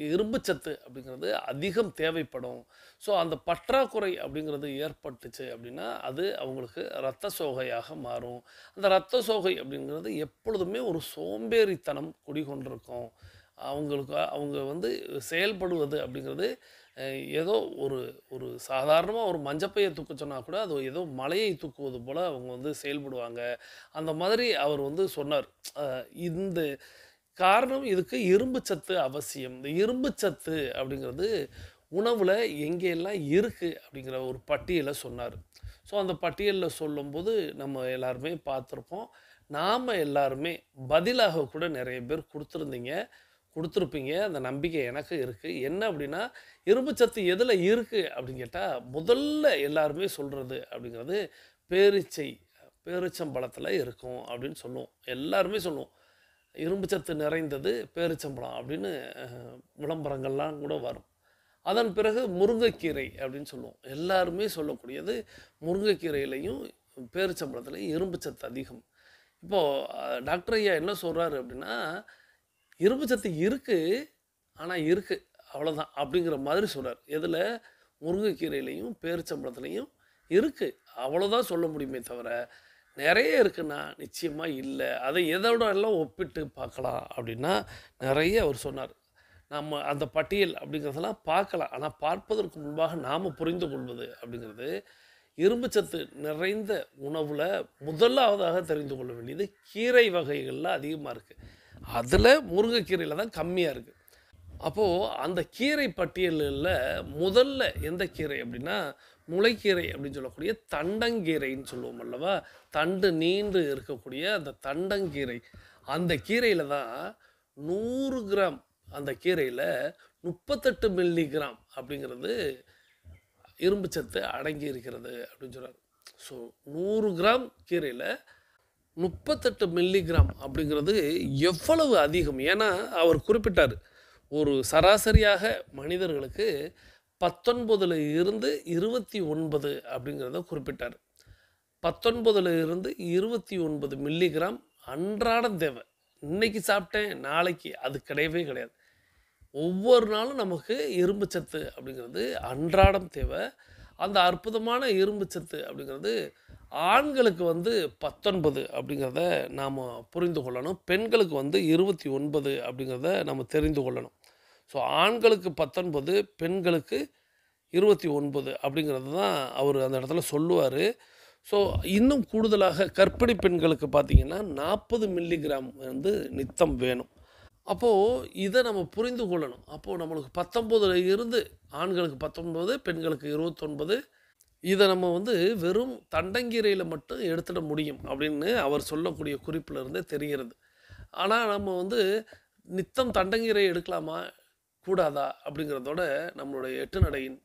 இரும்புச்சத்து அப்படிங்கிறது அதிகம் தேவைப்படும். ஸோ அந்த பற்றாக்குறை அப்படிங்கிறது ஏற்பட்டுச்சு அப்படின்னா அது அவங்களுக்கு இரத்த சோகையாக மாறும். அந்த இரத்த சோகை அப்படிங்கிறது எப்பொழுதுமே ஒரு சோம்பேறித்தனம் குடிகொண்டிருக்கும். அவங்க வந்து செயல்படுவது அப்படிங்கிறது ஏதோ ஒரு ஒரு சாதாரணமாக ஒரு மஞ்சப்பையை தூக்க சொன்னால் கூட அது ஏதோ மலையை தூக்குவது போல் அவங்க வந்து செயல்படுவாங்க. அந்த மாதிரி அவர் வந்து சொன்னார். இந்த காரணம் இதுக்கு இரும்பு சத்து அவசியம். இந்த இரும்பு சத்து அப்படிங்கிறது உணவில் எங்கெல்லாம் இருக்குது அப்படிங்கிற ஒரு பட்டியலை சொன்னார். ஸோ அந்த பட்டியலில் சொல்லும்போது நம்ம எல்லாருமே பார்த்துருப்போம். நாம் எல்லாருமே பதிலாக கூட நிறைய பேர் கொடுத்துருப்பீங்க. அந்த நம்பிக்கை எனக்கு இருக்குது. என்ன அப்படின்னா, இரும்பு சத்து எதில் இருக்குது அப்படின்னு கேட்டால் முதல்ல எல்லாருமே சொல்கிறது அப்படிங்கிறது பேரிச்சம்பழத்தில் இருக்கும் அப்படின்னு சொல்லுவோம். எல்லாருமே சொல்லுவோம், இரும்பு சத்து நிறைந்தது பேரிச்சம்பழம் அப்படின்னு விளம்பரங்கள்லாம் கூட வரும். அதன் பிறகு முருங்கைக்கீரை அப்படின்னு சொல்லுவோம். எல்லாருமே சொல்லக்கூடியது முருங்கைக்கீரையிலையும் பேரிச்சம்பழத்துலையும் இரும்பு சத்து அதிகம். இப்போது டாக்டர் ஐயா என்ன சொல்கிறாரு அப்படின்னா, இரும்பு சத்து இருக்குது, ஆனால் இருக்குது அவ்வளோதான் அப்படிங்கிற மாதிரி சொல்கிறார். எதில்? முருங்கைக்கீரையிலையும் பேரிச்சம்பழத்துலையும் இருக்குது, அவ்வளோதான் சொல்ல முடியுமே தவிர நிறைய இருக்குன்னா நிச்சயமாக இல்லை. அதை எதோட எல்லாம் ஒப்பிட்டு பார்க்கலாம் அப்படின்னா நிறைய அவர் சொன்னார். நம்ம அந்த பட்டியல் அப்படிங்கிறதெல்லாம் பார்க்கலாம். ஆனால் பார்ப்பதற்கு முன்பாக நாம் புரிந்து கொள்வது அப்படிங்கிறது, இரும்பு சத்து நிறைந்த உணவில் முதலாவதாக தெரிந்து கொள்ள வேண்டியது கீரை வகைகளில் அதிகமாக இருக்குது. அதில் முருங்கைக்கீரையில் தான் கம்மியாக இருக்குது. அப்போது அந்த கீரை பட்டியலில் முதல்ல எந்த கீரை அப்படின்னா முளைக்கீரை அப்படின்னு சொல்லக்கூடிய தண்டங்கீரைன்னு சொல்லுவோம் அல்லவா. தண்டு நீண்டு இருக்கக்கூடிய அந்த தண்டங்கீரை, அந்த கீரையில் தான் 100 கிராம், அந்த கீரையில் 38 மில்லிகிராம் அப்படிங்கிறது இரும்பு சத்து அடங்கி இருக்கிறது அப்படின்னு சொல்கிறார். ஸோ 100 கிராம் கீரையில் 38 மில்லிகிராம் அப்படிங்கிறது எவ்வளவு அதிகம். ஏன்னா அவர் குறிப்பிட்டார், ஒரு சராசரியாக மனிதர்களுக்கு 19 இருந்து 29 அப்படிங்கிறத குறிப்பிட்டார். 19 இருந்து 29 மில்லிகிராம் அன்றாடம் தேவை. இன்னைக்கு சாப்பிட்டேன் நாளைக்கு அது கிடையவே கிடையாது. ஒவ்வொரு நாளும் நமக்கு இரும்பு சத்து அப்படிங்கிறது அன்றாடம் தேவை. அந்த அற்புதமான இரும்பு சத்து அப்படிங்கிறது ஆண்களுக்கு வந்து 19 அப்படிங்கிறத நாம் புரிந்து கொள்ளணும். பெண்களுக்கு வந்து 29 அப்படிங்கிறத நம்ம தெரிந்து கொள்ளணும். ஸோ ஆண்களுக்கு 19, பெண்களுக்கு 29 அப்படிங்கிறது தான் அவர் அந்த இடத்துல சொல்லுவார். ஸோ இன்னும் கூடுதலாக கர்ப்பிணி பெண்களுக்கு பார்த்திங்கன்னா 40 மில்லிகிராம் வந்து நித்தம் வேணும். அப்போது இதை நம்ம புரிந்து கொள்ளணும். அப்போது நம்மளுக்கு 19 இருந்து ஆண்களுக்கு 19, பெண்களுக்கு 29, இதை நம்ம வந்து வெறும் தண்டங்கீரையில் மட்டும் எடுத்துட முடியும் அப்படின்னு அவர் சொல்லக்கூடிய குறிப்பில் இருந்தே தெரிகிறது. ஆனால் நம்ம வந்து நித்தம் தண்டங்கீரை எடுக்கலாமா கூடாதா அப்படிங்கிறதோட நம்மளுடைய 8 நடையின்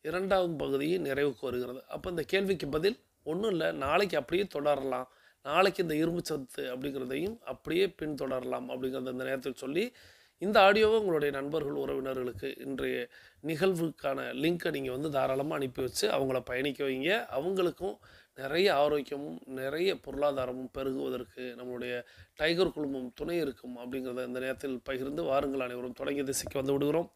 2வது பகுதி நிறைவுக்கு வருகிறது. அப்போ இந்த கேள்விக்கு பதில் ஒன்றும் இல்லை, நாளைக்கு அப்படியே தொடரலாம். நாளைக்கு இந்த இரும்பு சத்து அப்படிங்கிறதையும் அப்படியே பின்தொடரலாம் அப்படிங்கிறத இந்த நேரத்தில் சொல்லி இந்த ஆடியோவை உங்களுடைய நண்பர்கள் உறவினர்களுக்கு இன்றைய நிகழ்வுக்கான லிங்க்கை நீங்கள் வந்து தாராளமாக அனுப்பி வச்சு அவங்கள பயணிக்க வைங்க. அவங்களுக்கும் நிறைய ஆரோக்கியமும் நிறைய பொருளாதாரமும் பெருகுவதற்கு நம்மளுடைய டைகர் குழுமம் துணை இருக்கும் அப்படிங்கிறத இந்த நேரத்தில் பகிர்ந்து வாருங்கள் அனைவரும் தொடங்கிய திசைக்கு வந்து விடுகிறோம்.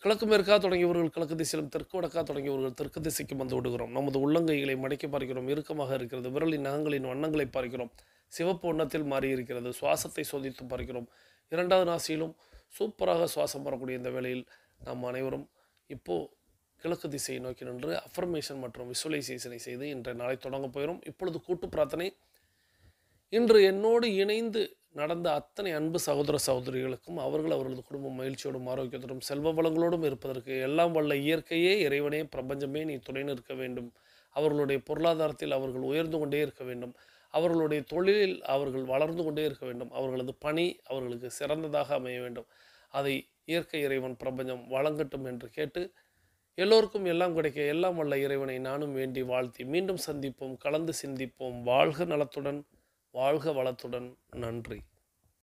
கிழக்கு மேற்காக தொடங்கியவர்கள் கிழக்கு திசையிலும் தெற்கு வடக்காக தொடங்கியவர்கள் தெற்கு திசைக்கு வந்து விடுகிறோம். நமது உள்ளங்கைகளை மடக்கி பார்க்கிறோம், இறுக்கமாக இருக்கிறது. விரலின் நகங்களின் வண்ணங்களை பார்க்கிறோம், சிவப்பு வண்ணத்தில் மாறி இருக்கிறது. சுவாசத்தை சோதித்து பார்க்கிறோம். 2வது நாசியிலும் சூப்பராக சுவாசம் வரக்கூடிய இந்த வேளையில் நாம் அனைவரும் இப்போது கிழக்கு திசையை நோக்கி நின்று அஃபர்மேஷன் மற்றும் விசுவலைசேஷனை செய்து இன்றைய நாளை தொடங்க போகிறோம். இப்பொழுது கூட்டு பிரார்த்தனை. இன்று என்னோடு இணைந்து நடந்த அத்தனை அன்பு சகோதர சகோதரிகளுக்கும் அவர்களது குடும்பம் மகிழ்ச்சியோடும் ஆரோக்கியத்தோடும் செல்வ வளங்களோடும் இருப்பதற்கு எல்லாம் வல்ல இயற்கையே, இறைவனே, பிரபஞ்சமே நீ துணை நிற்க வேண்டும். அவர்களுடைய பொருளாதாரத்தில் அவர்கள் உயர்ந்து கொண்டே இருக்க வேண்டும். அவர்களுடைய தொழிலில் அவர்கள் வளர்ந்து கொண்டே இருக்க வேண்டும். அவர்களது பணி அவர்களுக்கு சிறந்ததாக அமைய வேண்டும். அதை இயற்கை இறைவன் பிரபஞ்சம் வழங்கட்டும் என்று கேட்டு எல்லோருக்கும் எல்லாம் கிடைக்க எல்லாம் வல்ல இறைவனை நானும் வேண்டி வாழ்த்தி மீண்டும் சந்திப்போம், கலந்து சிந்திப்போம். வாழ்க நலத்துடன், வாழ்க வளத்துடன். நன்றி.